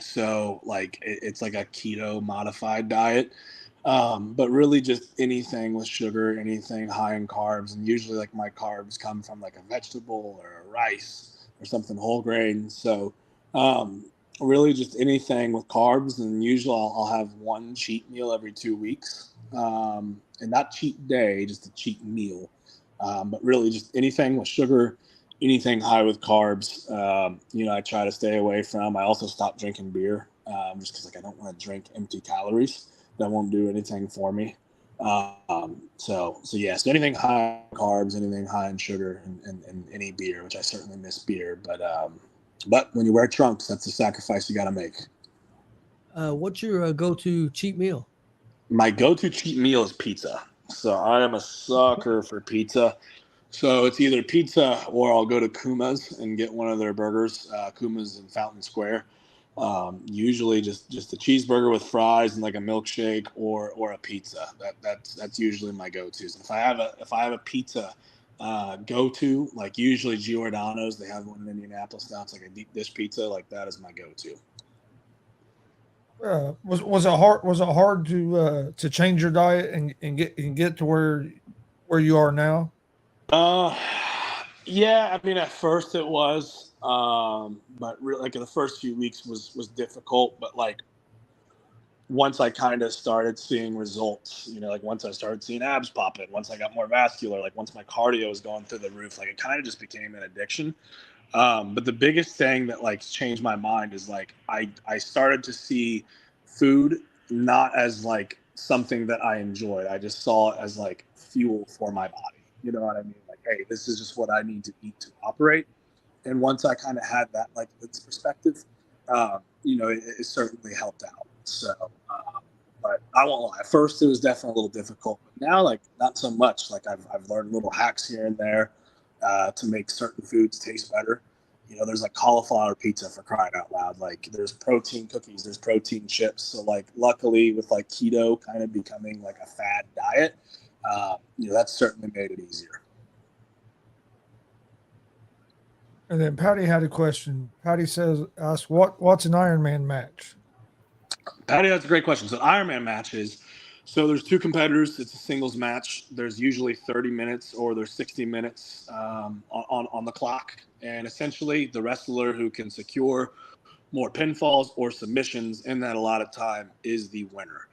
So like it's like a keto modified diet. But really just anything with sugar, anything high in carbs. And usually like my carbs come from like a vegetable or a rice or something whole grain. So, really just anything with carbs. And usually I'll have one cheat meal every 2 weeks. And not cheat day, just a cheat meal. But really just anything with sugar, anything high with carbs, you know, I try to stay away from. I also stopped drinking beer, just because like I don't want to drink empty calories. That won't do anything for me. So anything high in carbs, anything high in sugar, and any beer, which I certainly miss beer. But when you wear trunks, that's the sacrifice you got to make. What's your go-to cheat meal? My go-to cheat meal is pizza. So I am a sucker for pizza. So it's either pizza or I'll go to Kuma's and get one of their burgers. Kuma's in Fountain Square. Usually just a cheeseburger with fries and like a milkshake or a pizza. That's usually my go-tos. If I have a pizza go-to, like usually Giordano's, they have one in Indianapolis now. It's like a deep dish pizza. Like that is my go-to. Was it hard to change your diet and get to where you are now? Yeah. I mean, at first it was, but really, like in the first few weeks was difficult. But like once I kind of started seeing results, like once I started seeing abs pop in, once I got more vascular, like once my cardio was going through the roof, like it kind of just became an addiction. But the biggest thing that like changed my mind is like I started to see food not as like something that I enjoyed. I just saw it as like fuel for my body. You know what I mean? Like, hey, this is just what I need to eat to operate. And once I kind of had that like this perspective, it certainly helped out. So, but I won't lie. At first, it was definitely a little difficult, but now like not so much. Like I've learned little hacks here and there to make certain foods taste better. There's like cauliflower pizza, for crying out loud. Like there's protein cookies, there's protein chips. So like luckily with like keto kind of becoming like a fad diet, that's certainly made it easier. And then Patty had a question. Patty asked, what's an Ironman match? Patty, that's a great question. So Ironman matches, so there's two competitors. It's a singles match. There's usually 30 minutes or there's 60 minutes on the clock. And essentially the wrestler who can secure more pinfalls or submissions in that allotted time is the winner.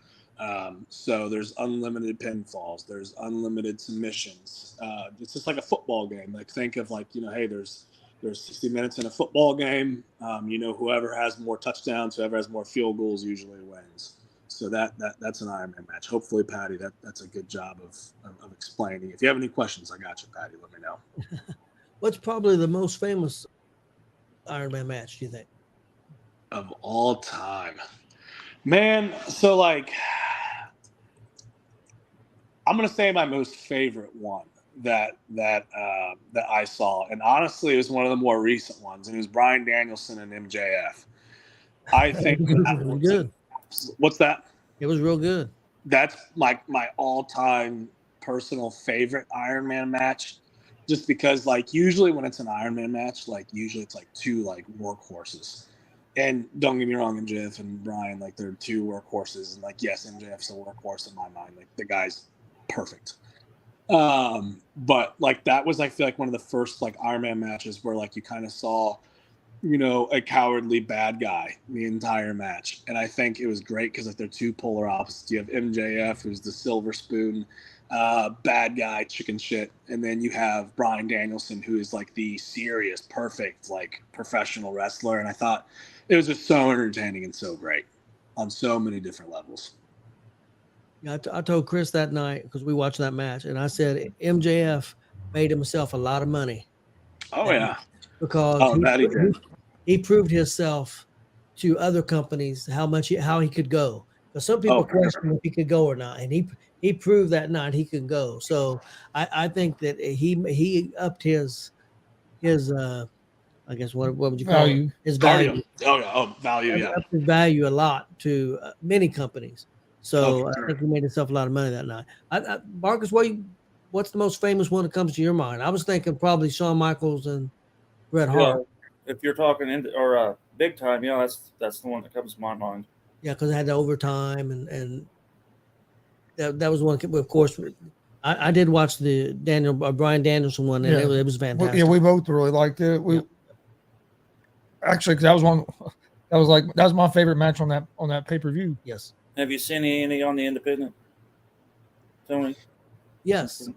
So there's unlimited pinfalls. There's unlimited submissions. It's just like a football game. Like think of like, hey, there's 60 minutes in a football game. Whoever has more touchdowns, whoever has more field goals usually wins. So that's an Ironman match. Hopefully, Patty, that's a good job of explaining. If you have any questions, I got you, Patty. Let me know. What's probably the most famous Ironman match, do you think? Of all time. Man, so like I'm gonna say my most favorite one that I saw, and honestly, it was one of the more recent ones, and it was Bryan Danielson and MJF. I think that Really was good. What's that? It was real good. That's my all-time personal favorite Ironman match, just because like usually when it's an Ironman match, like usually it's like two like workhorses. And don't get me wrong, MJF and Bryan, like they're two workhorses, and like yes, MJF's a workhorse in my mind. Like the guy's perfect. But like that was, I feel like, one of the first like Ironman matches where like you kind of saw, a cowardly bad guy the entire match. And I think it was great because like they're two polar opposites. You have MJF, who's the silver spoon, bad guy, chicken shit. And then you have Bryan Danielson, who is like the serious, perfect, like professional wrestler. And I thought it was just so entertaining and so great on so many different levels. Yeah, I told Chris that night because we watched that match, and I said MJF made himself a lot of money. Oh, yeah. Because did. He proved himself to other companies how he could go. Because some people question if he could go or not, and he proved that night he could go. So I think that he upped his I guess what would you call it? His value. Value, yeah. Upped his value a lot to many companies. So I think he made himself a lot of money that night. Marcus, what's the most famous one that comes to your mind? I was thinking probably Shawn Michaels and Bret Hart. If you're talking big time, that's the one that comes to my mind. Yeah, because it had the overtime and that was one. Of course, I did watch the Bryan Danielson one, and it was fantastic. Yeah, we both really liked it. Actually, because that was my favorite match on that pay-per-view. Yes. Have you seen any on the independent, Tony? Yes.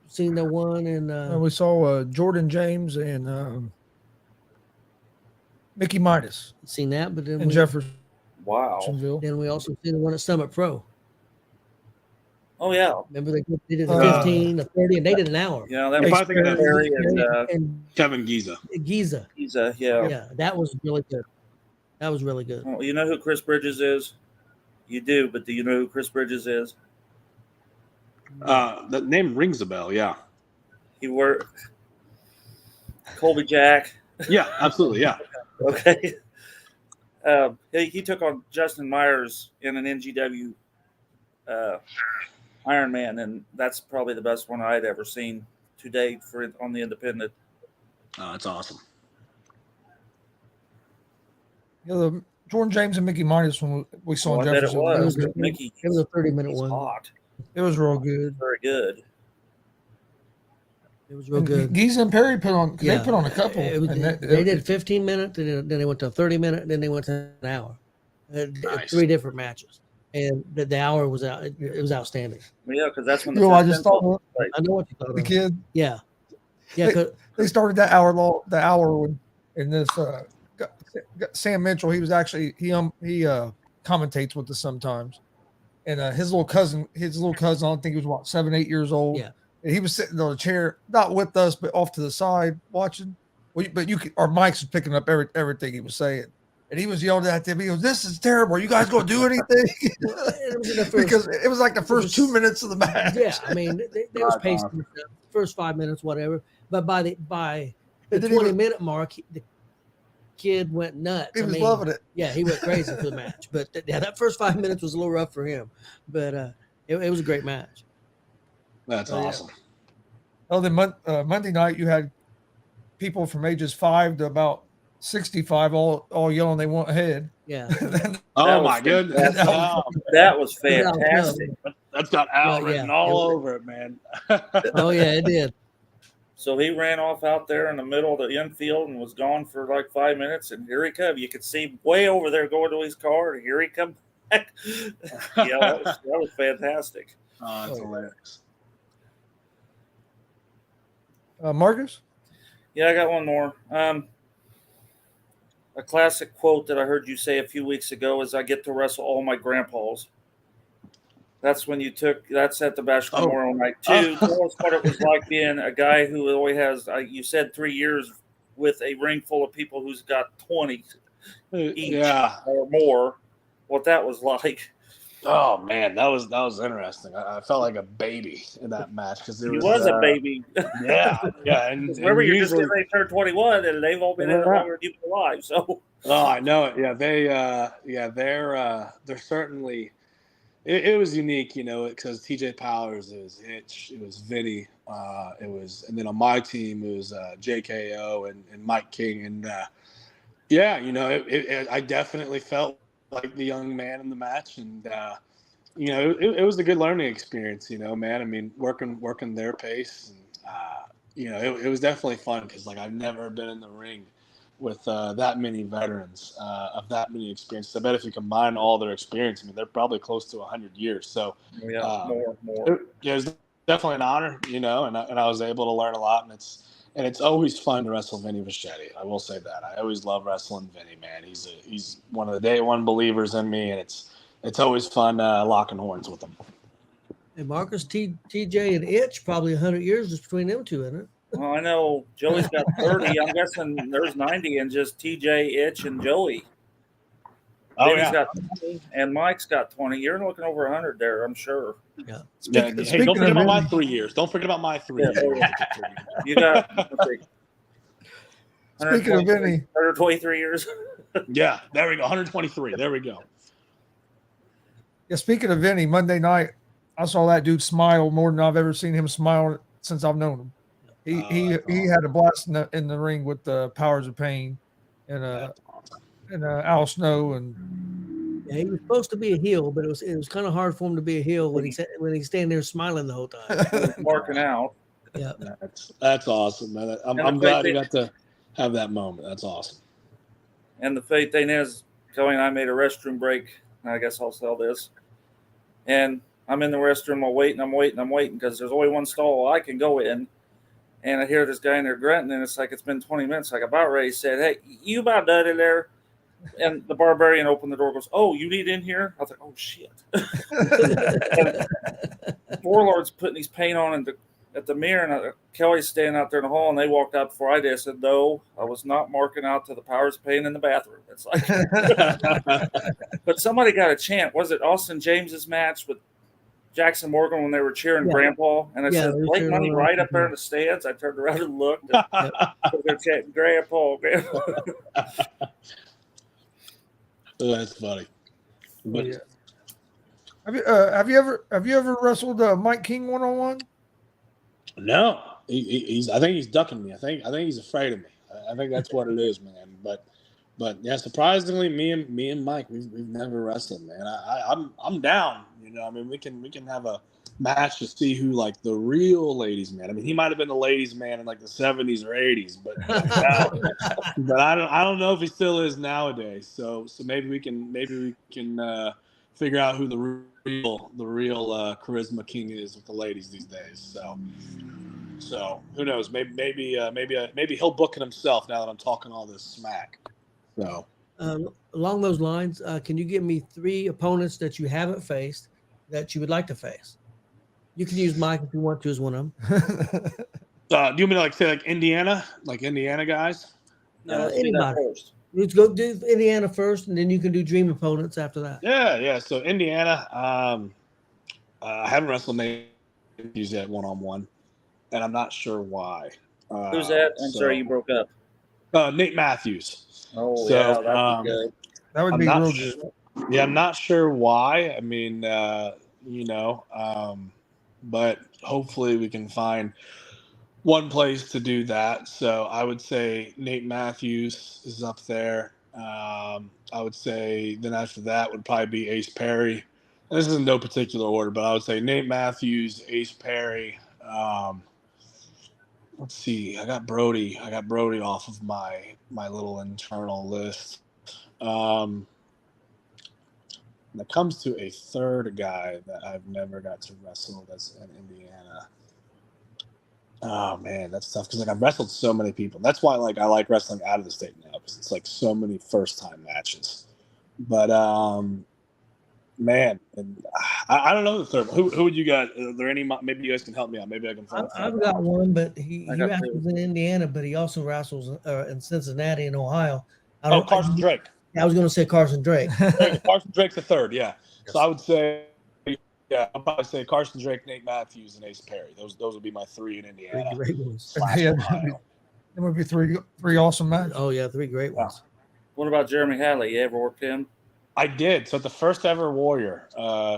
Seen the one and we saw Jordan James and Mickey Midas. Seen that, but then Jefferson. Wow. Then we also seen the one at Summit Pro. Oh yeah. Remember they did the 15, the 30, and they did an hour. Yeah, that was Perry and Kevin Giza. Giza, yeah. Yeah, that was really good. That was really good. Well, you know who Chris Bridges is? You do, but do you know who Chris Bridges is? The name rings a bell, yeah. He were Colby Jack. Yeah, absolutely. Yeah. Okay. He took on Justin Myers in an NGW Ironman, and that's probably the best one I'd ever seen to date on the independent. Oh, that's awesome. Yeah, the Jordan James and Mickey Minus when we saw in I bet it Jefferson. was. It was a 30-minute one. Hot. It was real good. Very good. It was real good. Giza and Perry put on. They put on a couple. They did 15 minutes, then they went to a 30-minute, then they went to an hour. Nice. 3 different matches, and the hour was out. It was outstanding. Well, yeah, because that's when You know, I just thought I know what you thought. the kid. Yeah. They started that hour long. The hour when in this Sam Mitchell. He was actually he commentates with us sometimes, and his little cousin. I don't think he was what 7, 8 years old. Yeah. And he was sitting on a chair, not with us, but off to the side watching. But our mics was picking up everything he was saying. And he was yelling at them. He goes, "This is terrible. Are you guys going to do anything?" Because it was like the first 2 minutes of the match. Yeah, I mean, they was pacing the first 5 minutes, whatever. But by the 20-minute mark, the kid went nuts. He was loving it. Yeah, he went crazy for the match. But that first 5 minutes was a little rough for him. But it was a great match. That's awesome. Oh, then Monday night you had people from ages 5 to about 65 all yelling they want ahead. Yeah. Oh my goodness. That was fantastic. That's got Al written all over it, man. Oh yeah, it did. So he ran off out there in the middle of the infield and was gone for like 5 minutes, and here he come. You could see him way over there going to his car, and here he come back. Yeah, that was fantastic. Oh, that's hilarious. Marcus? Yeah, I got one more. A classic quote that I heard you say a few weeks ago is, "I get to wrestle all my grandpas." That's when that's at the Bash Memorial Night too. Tell us what it was like being a guy who only has, you said 3 years with a ring full of people who's got 20 each or more. What that was like. Oh man, that was interesting. I felt like a baby in that match because he was a baby. Yeah. And remember, you're just because they turned 21 and they've all been in longer than you've been alive. So. Oh, I know it. Yeah, they're certainly. It was unique, because TJ Powers, it was Hitch, it was Vinny, and then on my team it was JKO and Mike King, and I definitely felt like the young man in the match, and it was a good learning experience, man. I mean, working their pace, and it was definitely fun because I've never been in the ring with that many veterans of that many experiences. I bet if you combine all their experience, they're probably close to 100 years. So more. It was definitely an honor, and I was able to learn a lot, and it's always fun to wrestle Vinny Vichetti. I will say that. I always love wrestling Vinny, man. He's one of the day one believers in me, and it's always fun locking horns with him. And Marcus, TJ, and Itch, probably 100 years just between them two, isn't it? Well, I know Joey's got 30. I'm guessing there's 90 in just TJ, Itch, and Joey. Oh, Vinny's got 20, and Mike's got 20. You're looking over 100 there, I'm sure. Yeah. Hey, don't forget about my 3 years. Don't forget about my 3 years. You got Speaking of Vinny, 123 years. Yeah, there we go. 123. There we go. Yeah, speaking of Vinny, Monday night, I saw that dude smile more than I've ever seen him smile since I've known him. He had a blast in the ring with the Powers of Pain and Al Snow, and he was supposed to be a heel, but it was kind of hard for him to be a heel when he's standing there smiling the whole time, marking out. Yeah, that's awesome, man. I'm glad you got to have that moment. That's awesome. And the funny thing is, Joey and I made a restroom break. I guess I'll sell this. And I'm in the restroom. I'm waiting because there's only one stall I can go in. And I hear this guy in there grunting, and it's like it's been 20 minutes. Like about ready, said, "Hey, you about done in there?" And the Barbarian opened the door, goes, "Oh, you need in here?" I was like, "Oh shit!" Warlord's putting his paint on at the mirror, and Kelly's standing out there in the hall, and they walked out before I did. I said, "No, I was not marking out to the Powers of Pain in the bathroom." It's like, but somebody got a chant. Was it Austin James's match with Jackson Morgan when they were cheering Yeah. Grandpa, and I Yeah, said they were Blake cheering Money him right on. up there in the stands. I turned around and looked, and they're chanting Grandpa. That's funny. But Yeah. Have you ever wrestled Mike King 1-on-1? no, he's. I think he's ducking me. I think he's afraid of me. I think that's what it is, man. But yeah, surprisingly, me and Mike, we've never wrestled, man. I'm down. You know, I mean, we can have a match to see who like the real ladies man. I mean, he might have been the ladies man in like the 70s or 80s, but but I don't know if he still is nowadays. So maybe we can figure out who the real charisma king is with the ladies these days. So who knows? Maybe he'll book it himself now that I'm talking all this smack. So Along those lines, can you give me 3 opponents that you haven't faced that you would like to face? You can use Mike if you want to as one of them. do you want me to like say like Indiana guys? Let's do that Anybody. first. Let's go do Indiana first, and then you can do dream opponents after that. Yeah. So Indiana, I haven't wrestled Nate Matthews yet 1-on-1, and I'm not sure why. Who's that? I'm sorry, you broke up. Nate Matthews. Oh, So, yeah, that'd be good. That would I'm be not real sh- good. Yeah, I'm not sure why. I mean, but hopefully we can find one place to do that. So I would say Nate Matthews is up there. I would say then after that would probably be Ace Perry. And this is in no particular order, but I would say Nate Matthews, Ace Perry. Let's see. I got Brody off of my little internal list. When it comes to a third guy that I've never got to wrestle that's in Indiana. Oh man, that's tough because like I've wrestled so many people. That's why like I like wrestling out of the state now because it's like so many first time matches. But man, and I don't know the third. Who would you guys? Are there any? Maybe you guys can help me out. Maybe I can find. I've got one, but he got wrestles in Indiana, but he also wrestles in Cincinnati and Ohio. Carson Drake. I was going to say Carson Drake. Carson Drake's the third, yeah. So I would say, I'll probably say Carson Drake, Nate Matthews, and Ace Perry. Those would be my 3 in Indiana. 3 great ones. Yeah, there would be three awesome matches. Oh yeah, 3 great ones. What about Jeremy Hadley? You ever worked him? I did. So at the first ever Warrior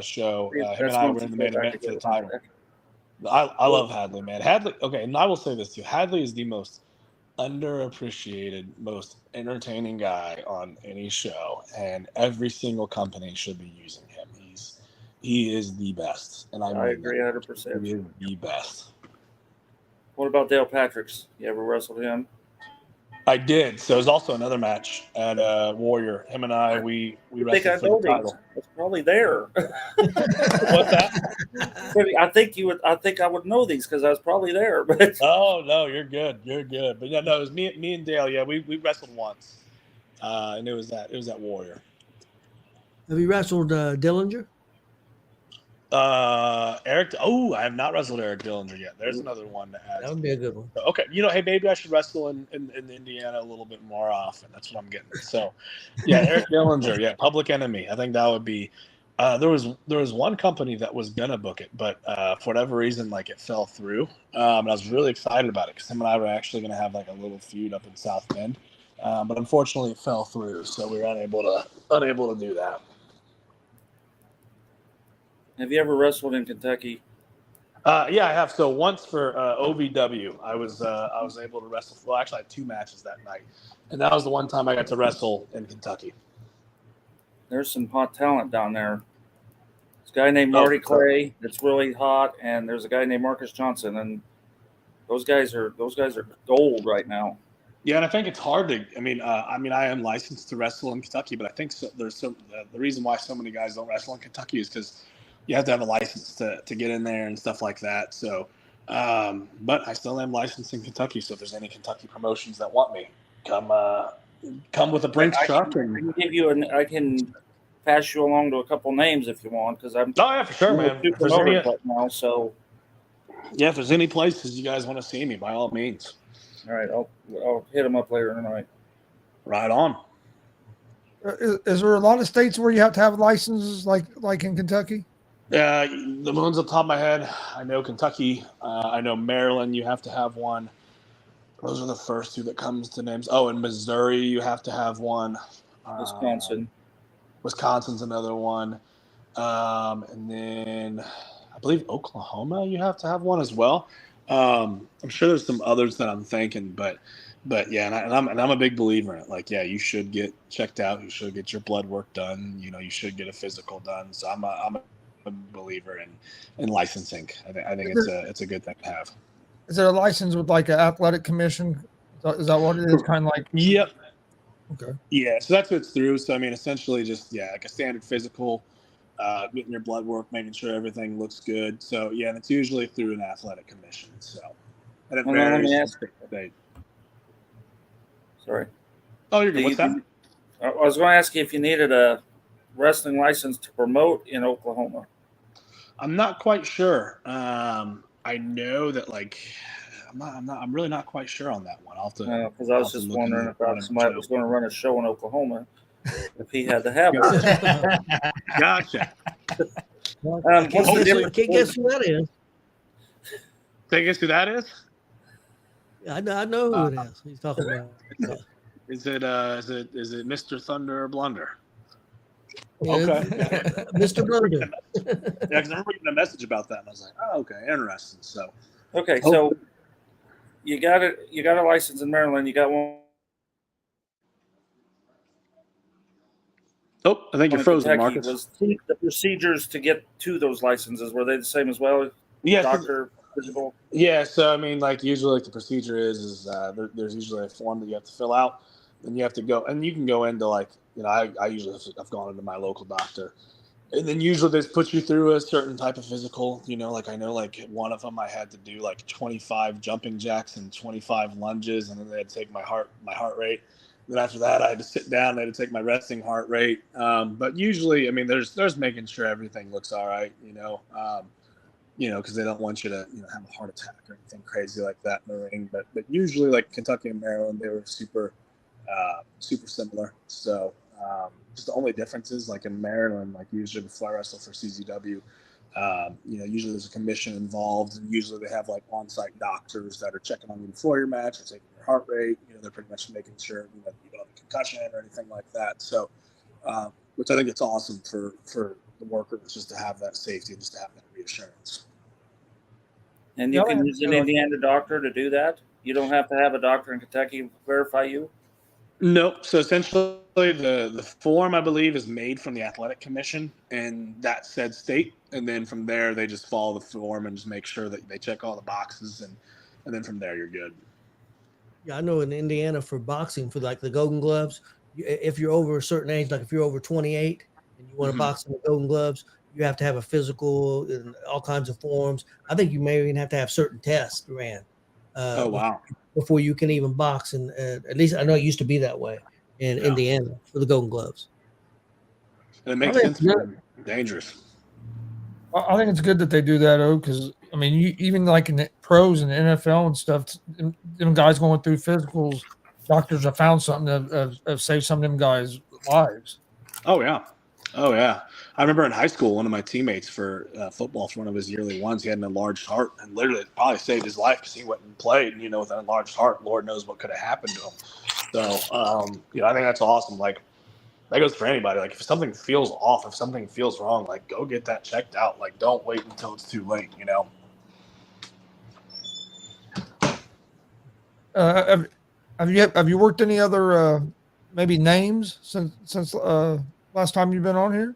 show, him and I were in the main event for the title. I love Hadley, man. Hadley. Okay, and I will say this too. Hadley is the most underappreciated, most entertaining guy on any show, and every single company should be using him. He is the best, and I agree 100%. He is the best. What about Dale Patricks? You ever wrestled him? I did. So it was also another match at Warrior. Him and I, we wrestled for the title. It's probably there. What's that? I think I would know these because I was probably there. But Oh no, you're good. But yeah, no, it was me and Dale. Yeah, we wrestled once, and it was at Warrior. Have you wrestled Dillinger? Eric. Oh, I have not wrestled Eric Dillinger yet. There's another one to add. That would be a good one. Okay, hey, maybe I should wrestle in Indiana a little bit more often. That's what I'm getting. So, yeah, Eric Dillinger. Yeah, Public Enemy. I think that would be. There was one company that was gonna book it, but for whatever reason, like it fell through. And I was really excited about it because him and I were actually gonna have like a little feud up in South Bend, but unfortunately it fell through, so we were unable to do that. have you ever wrestled in Kentucky? Yeah, I have. So once for OVW, I was able to wrestle. Well, actually, I had 2 matches that night, and that was the one time I got to wrestle in Kentucky. There's some hot talent down there. There's a guy named Marty Clay that's really hot, and there's a guy named Marcus Johnson, and those guys are gold right now. Yeah, and I think it's hard to. I mean, I am licensed to wrestle in Kentucky, but I think the reason why so many guys don't wrestle in Kentucky is because you have to have a license to get in there and stuff like that. So, but I still am licensed in Kentucky. So if there's any Kentucky promotions that want me, come with a Brinks truck. I can pass you along to a couple names if you want, because I'm. Oh yeah, for sure, man. If right now, so. Yeah, if there's any places you guys want to see me, by all means. All right, I'll hit them up later tonight. Right on. Is there a lot of states where you have to have licenses like in Kentucky? The ones on top of my head, I know Kentucky. I know Maryland, you have to have one. Those are the first two that comes to names. Oh, in Missouri, you have to have one. Wisconsin's another one. And then I believe Oklahoma, you have to have one as well. I'm sure there's some others that I'm thinking, but yeah, and I'm a big believer in it. Like, yeah, you should get checked out. You should get your blood work done. You should get a physical done. So I'm a believer in licensing. I think it's a good thing to have. Is it a license with like an athletic commission? Is that what it is? Kind of like. Yep. Okay. Yeah. So that's what it's through. So I mean, essentially, just like a standard physical, getting your blood work, making sure everything looks good. So yeah, and it's usually through an athletic commission. So and it varies. Sorry. Oh, you're good. What's that? I was going to ask you if you needed a wrestling license to promote in Oklahoma. I'm not quite sure. I know that I'm really not quite sure on that one. I'll have to. Because I was just wondering if somebody was going to run a show in Oklahoma, if he had to have it. Gotcha. Can't guess who that is. Can you guess who that is? I know who it is. He's talking about. Is it Mr. Thunder or Blunder? Okay. Mr. Blunder. Yeah, because I remember getting a message about that, and I was like, "Oh, okay, interesting." So, so you got it. You got a license in Maryland. You got one. Oh, I think you're frozen, Marcus. Was the procedures to get to those licenses, were they the same as well? Yeah, doctor, physical. Yeah, so I mean, usually, the procedure is there's usually a form that you have to fill out, and you have to go, and you can go into I usually have gone into my local doctor, and then usually they put you through a certain type of physical. I know one of them I had to do 25 jumping jacks and 25 lunges, and then they had to take my heart rate. Then after that, I had to sit down. They had to take my resting heart rate. But usually, I mean, there's making sure everything looks all right. Because they don't want you to have a heart attack or anything crazy like that in the ring. But usually, Kentucky and Maryland, they were super similar. So just the only difference is in Maryland, usually before I wrestle for CZW, usually there's a commission involved, and usually they have on-site doctors that are checking on you before your match or taking your heart rate. They're pretty much making sure you don't have a concussion or anything like that. So, which I think it's awesome for the workers just to have that safety, just to have that reassurance. And you can use an Indiana doctor to do that? You don't have to have a doctor in Kentucky verify you? Nope. So essentially the form, I believe, is made from the athletic commission in that said state. And then from there, they just follow the form and just make sure that they check all the boxes. And then from there, you're good. Yeah, I know in Indiana for boxing, for the Golden Gloves, if you're over a certain age, if you're over 28 and you want to box in the Golden Gloves, you have to have a physical and all kinds of forms. I think you may even have to have certain tests ran. Oh, wow. Before you can even box. And at least I know it used to be that way in Indiana for the Golden Gloves. And it makes sense for them. Dangerous. I think it's good that they do that, because I mean, even in the pros and the NFL and stuff, them guys going through physicals, doctors have found something that have saved some of them guys' lives. Oh yeah. I remember in high school, one of my teammates for football, for one of his yearly ones, he had an enlarged heart, and literally it probably saved his life because he went and played. With an enlarged heart, Lord knows what could have happened to him. So, I think that's awesome. That goes for anybody. If something feels off, if something feels wrong, go get that checked out. Don't wait until it's too late. Have you worked any other maybe names since last time you've been on here?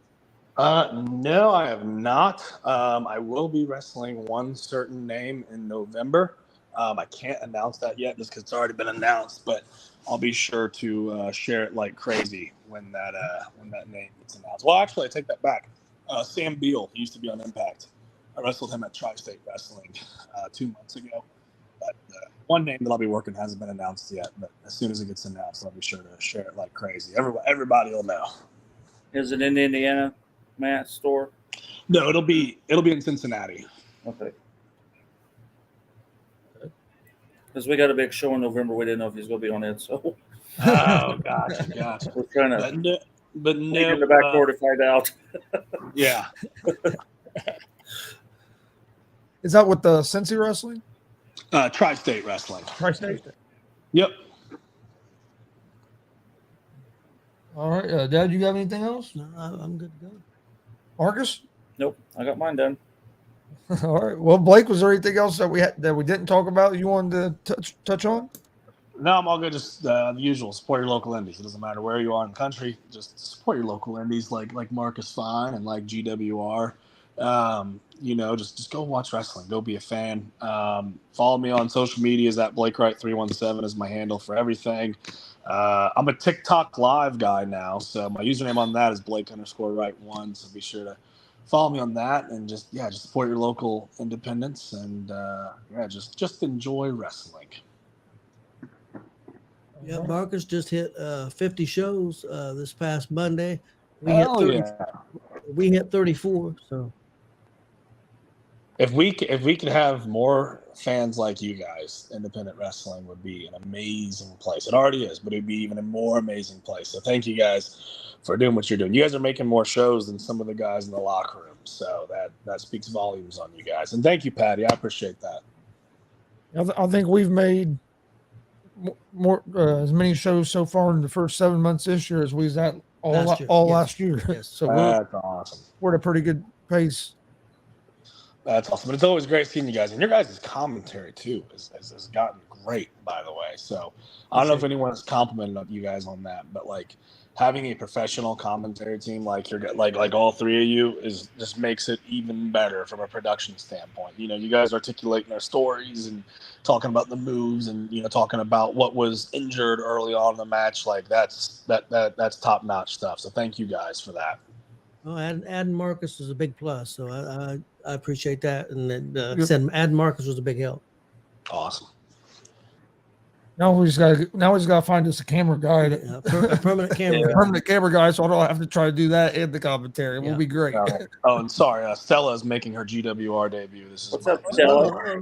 No, I have not. I will be wrestling one certain name in November. I can't announce that yet just because it's already been announced, but I'll be sure to share it like crazy when that name gets announced. Well, actually, I take that back. Sam Beal, he used to be on Impact. I wrestled him at Tri-State Wrestling 2 months ago. But one name that I'll be working hasn't been announced yet, but as soon as it gets announced, I'll be sure to share it like crazy. Everybody will know. Is it in Indiana, Matt, store? No, it'll be in Cincinnati. Okay. Because we got a big show in November. We didn't know if he's going to be on it. So. Oh, gotcha. We're trying to but no, in the back door to find out. Yeah. Is that with the Cincy Wrestling? Tri-State Wrestling. Tri-State. Yep. All right, Dad, you got anything else? No, I'm good to go. Marcus? Nope, I got mine done. All right. Well, Blake, was there anything else that we didn't talk about you wanted to touch on? No, I'm all good. Just the usual. Support your local indies. It doesn't matter where you are in the country. Just support your local indies, like Marcus Fine and like G.W.R. Just go watch wrestling. Go be a fan. Follow me on social media. Is at Blake Wright 317 is my handle for everything. I'm a TikTok live guy now, so my username on that is Blake_Wright1. So be sure to follow me on that, and just support your local independents, and just enjoy wrestling. Yeah, Marcus just hit 50 shows this past Monday. We hit 34. So if we could have more fans like you guys, independent wrestling would be an amazing place. It already is, but it'd be even a more amazing place. So thank you guys for doing what you're doing. You guys are making more shows than some of the guys in the locker room, so that speaks volumes on you guys. And thank you, Patty. I appreciate that. I think we've made more as many shows so far in the first 7 months this year as we was at last year. Yes. So that's awesome. We're at a pretty good pace. That's awesome. But it's always great seeing you guys. And your guys' commentary, too, has gotten great, by the way. So I don't know if anyone has complimented you guys on that, but, like, having a professional commentary team like all three of you just makes it even better from a production standpoint. You know, you guys articulating our stories and talking about the moves and, talking about what was injured early on in the match. Like, that's top-notch stuff. So thank you guys for that. Well, adding Marcus was a big plus, so I appreciate that. And then adding Marcus was a big help. Awesome. Now we just gotta find us a camera guy, a permanent camera, permanent camera guy, so I don't have to try to do that in the commentary. It will be great. Oh, and sorry, Stella is making her G.W.R. debut. This is what's up, Stella?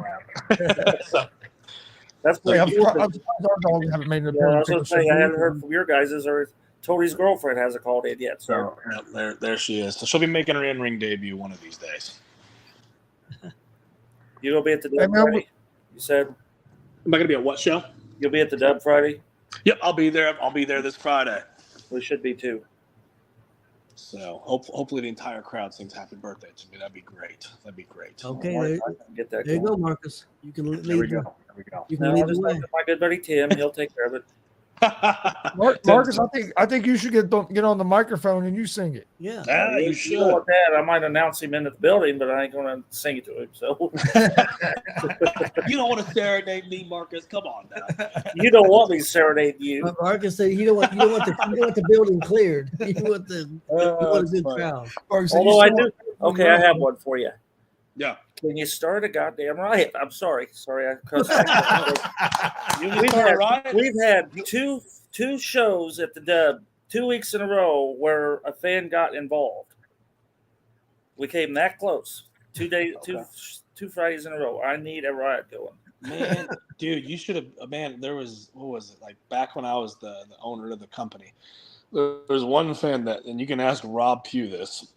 That's pretty cool. Our dog haven't made an appearance. I was going to say I haven't heard from your guys' or Tony's girlfriend hasn't called in yet. So there she is. So she'll be making her in-ring debut one of these days. You gonna be at the Dub Friday? You said. Am I gonna be at what show? You'll be at the Dub Friday? Yep, I'll be there. I'll be there this Friday. We should be too. So hopefully the entire crowd sings "Happy Birthday" to me. That'd be great. Okay, get that. There you go, Marcus. You can lead. There we go. You can lead the way. My good buddy Tim, he'll take care of it. Marcus, I think you should get on the microphone and you sing it. Yeah, you should. You know what, Dad? I might announce him into the building, but I ain't going to sing it to him. So you don't want to serenade me, Marcus. Come on now. You don't want me to serenade you. Marcus said you don't want the building cleared. You want a good crowd. Although I do. Okay, I have one for you. Yeah. Can you start a goddamn riot? I'm sorry. I cussed. We've had two shows at the Dub 2 weeks in a row where a fan got involved. We came that close. 2 days, two Fridays in a row. I need a riot going. Man, dude, you should have. Man, there was like back when I was the owner of the company. There's one fan and you can ask Rob Pugh this.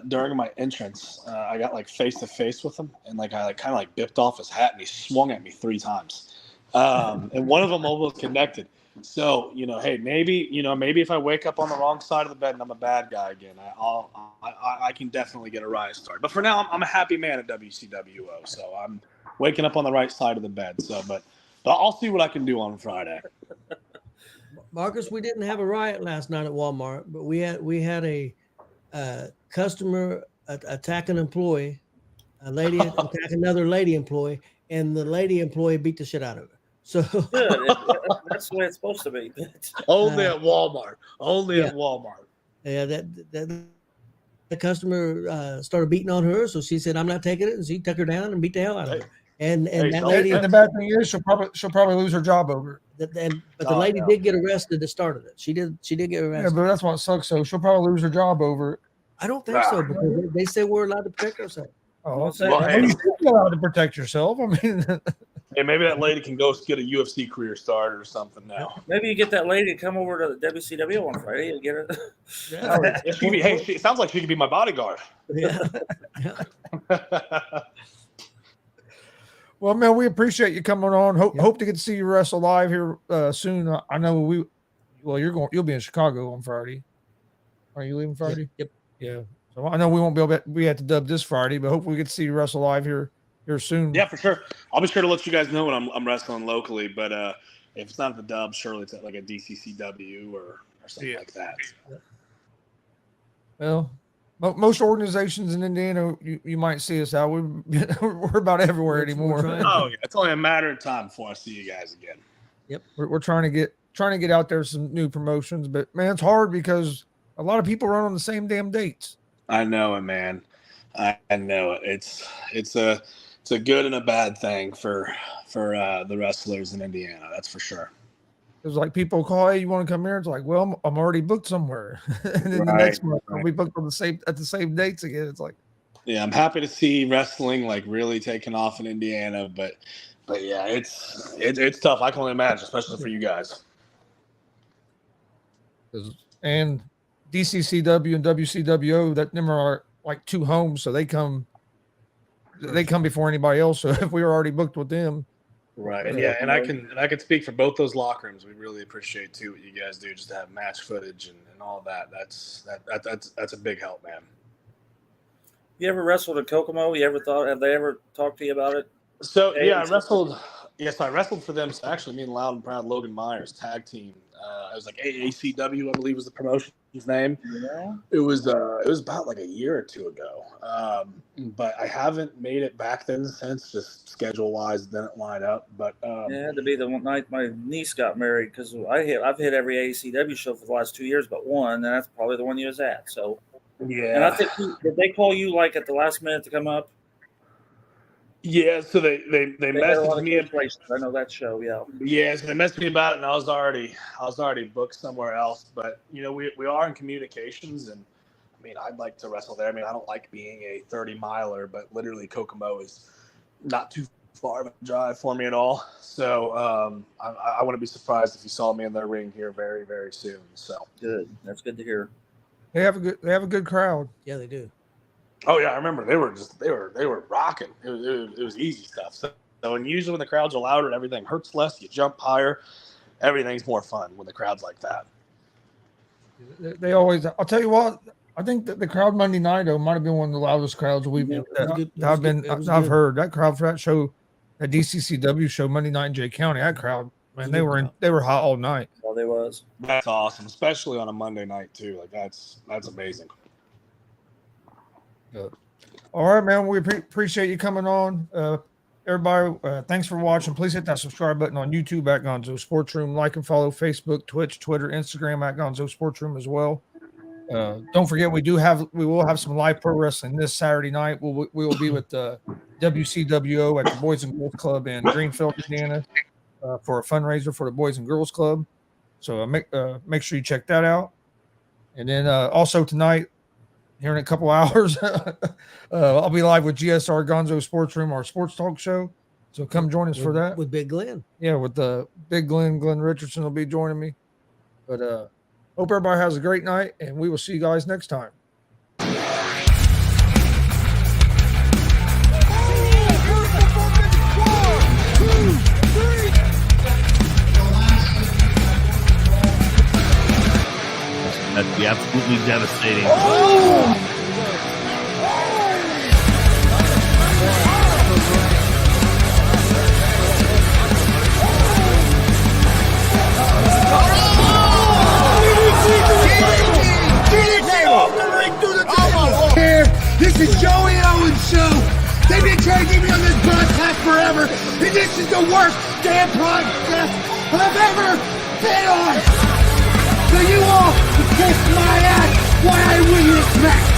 During my entrance, I got like face to face with him, and I kind of bipped off his hat, and he swung at me 3 times, and one of them almost connected. So hey, maybe if I wake up on the wrong side of the bed and I'm a bad guy again, I can definitely get a riot started. But for now, I'm a happy man at WCWO, so I'm waking up on the right side of the bed. So, but I'll see what I can do on Friday. Marcus, we didn't have a riot last night at Walmart, but we had a customer attack an employee, a lady attack another lady employee, and the lady employee beat the shit out of her. So good. That's the way it's supposed to be. Only at Walmart. At Walmart. Yeah, that the customer started beating on her, so she said, "I'm not taking it," and she took her down and beat the hell out of her. And that lady. And the bad thing is, she'll probably lose her job over it. But the lady did get arrested that started it. She did get arrested. Yeah, but that's what sucks. So she'll probably lose her job over it. I don't think so, because they say we're allowed to protect ourselves. You're allowed to protect yourself. I mean, Hey, maybe that lady can go get a UFC career started or something now. Maybe you get that lady to come over to the WCW on Friday and get her. Yeah. Yeah, she could be, it sounds like she could be my bodyguard. Yeah. Well, man, we appreciate you coming on. Hope to get to see you wrestle live here soon. I know you'll be in Chicago on Friday. Are you leaving Friday? Yep. Yeah. So I know we won't be at the Dub this Friday, but hopefully we get to see you wrestle live here soon. Yeah, for sure. I'll be sure to let you guys know when I'm wrestling locally. But if it's not at the Dub, surely it's at like a DCCW or something like that. Well, most organizations in Indiana, you might see us out. We're about everywhere anymore. Oh, yeah. It's only a matter of time before I see you guys again. Yep. We're trying to get out there some new promotions, but man, it's hard because a lot of people run on the same damn dates. I know it, man. I know it. It's a good and a bad thing for the wrestlers in Indiana. That's for sure. It was like people call, hey, you want to come here? It's like, well, I'm already booked somewhere, and then the next month I'll be booked on at the same dates again. It's like, yeah, I'm happy to see wrestling like really taking off in Indiana, but yeah, it's tough. I can only imagine, especially for you guys. And DCCW and WCWO, that them are like two homes, so they come before anybody else. So if we were already booked with them, right? And yeah, and I can speak for both those locker rooms. We really appreciate too what you guys do, just to have match footage and all that. That's a big help, man. You ever wrestled at Kokomo? Have they ever talked to you about it? So yeah, I wrestled. Yes, I wrestled for them. So actually, me and Loud and Proud Logan Myers tag team. It was like AACW, I believe was the promotion's name. Yeah. It was about like a year or two ago. But I haven't made it back then since, just schedule wise didn't line up. But It had to be the one night my niece got married, because I've hit every AACW show for the last 2 years but one, and that's probably the one you was at. So yeah. And I think did they call you like at the last minute to come up? Yeah, so they messaged me. I know that show. Yeah. Yeah, so they messaged me about it, and I was already booked somewhere else. But you know, we are in communications, and I mean, I'd like to wrestle there. I mean, I don't like being a 30-miler, but literally Kokomo is not too far of a drive for me at all. So I wouldn't be surprised if you saw me in their ring here very, very soon. So Good. That's good to hear. they have a good crowd. Yeah, they do. oh yeah, I remember they were rocking. It was easy stuff. So and usually when the crowds are louder, everything hurts less. You jump higher. Everything's more fun when the crowd's like that. They always. I'll tell you what. I think that the crowd Monday night though might have been one of the loudest crowds I've heard. That crowd for that show, that DCCW show Monday night in Jay County. That crowd, man, they were hot all night. Well, they was. That's awesome, especially on a Monday night too. Like that's amazing. All right, man. We appreciate you coming on. Everybody, thanks for watching. Please hit that subscribe button on YouTube at Gonzo Sports Room. Like and follow Facebook, Twitch, Twitter, Instagram at Gonzo Sports Room as well. Don't forget, we will have some live pro wrestling this Saturday night. We will be with the WCWO at the Boys and Girls Club in Greenfield, Indiana, for a fundraiser for the Boys and Girls Club. So make sure you check that out. And then also tonight, here in a couple hours, I'll be live with GSR Gonzo Sports Room, our sports talk show. So come join us for that. With Big Glenn. Yeah, with the Big Glenn Richardson will be joining me. But hope everybody has a great night, and we will see you guys next time. That'd be absolutely devastating. This is Joey Owens' show. They've been trying to get me on this broadcast forever, and this is the worst damn broadcast I've ever been on. So you all can kiss my ass while I win this match.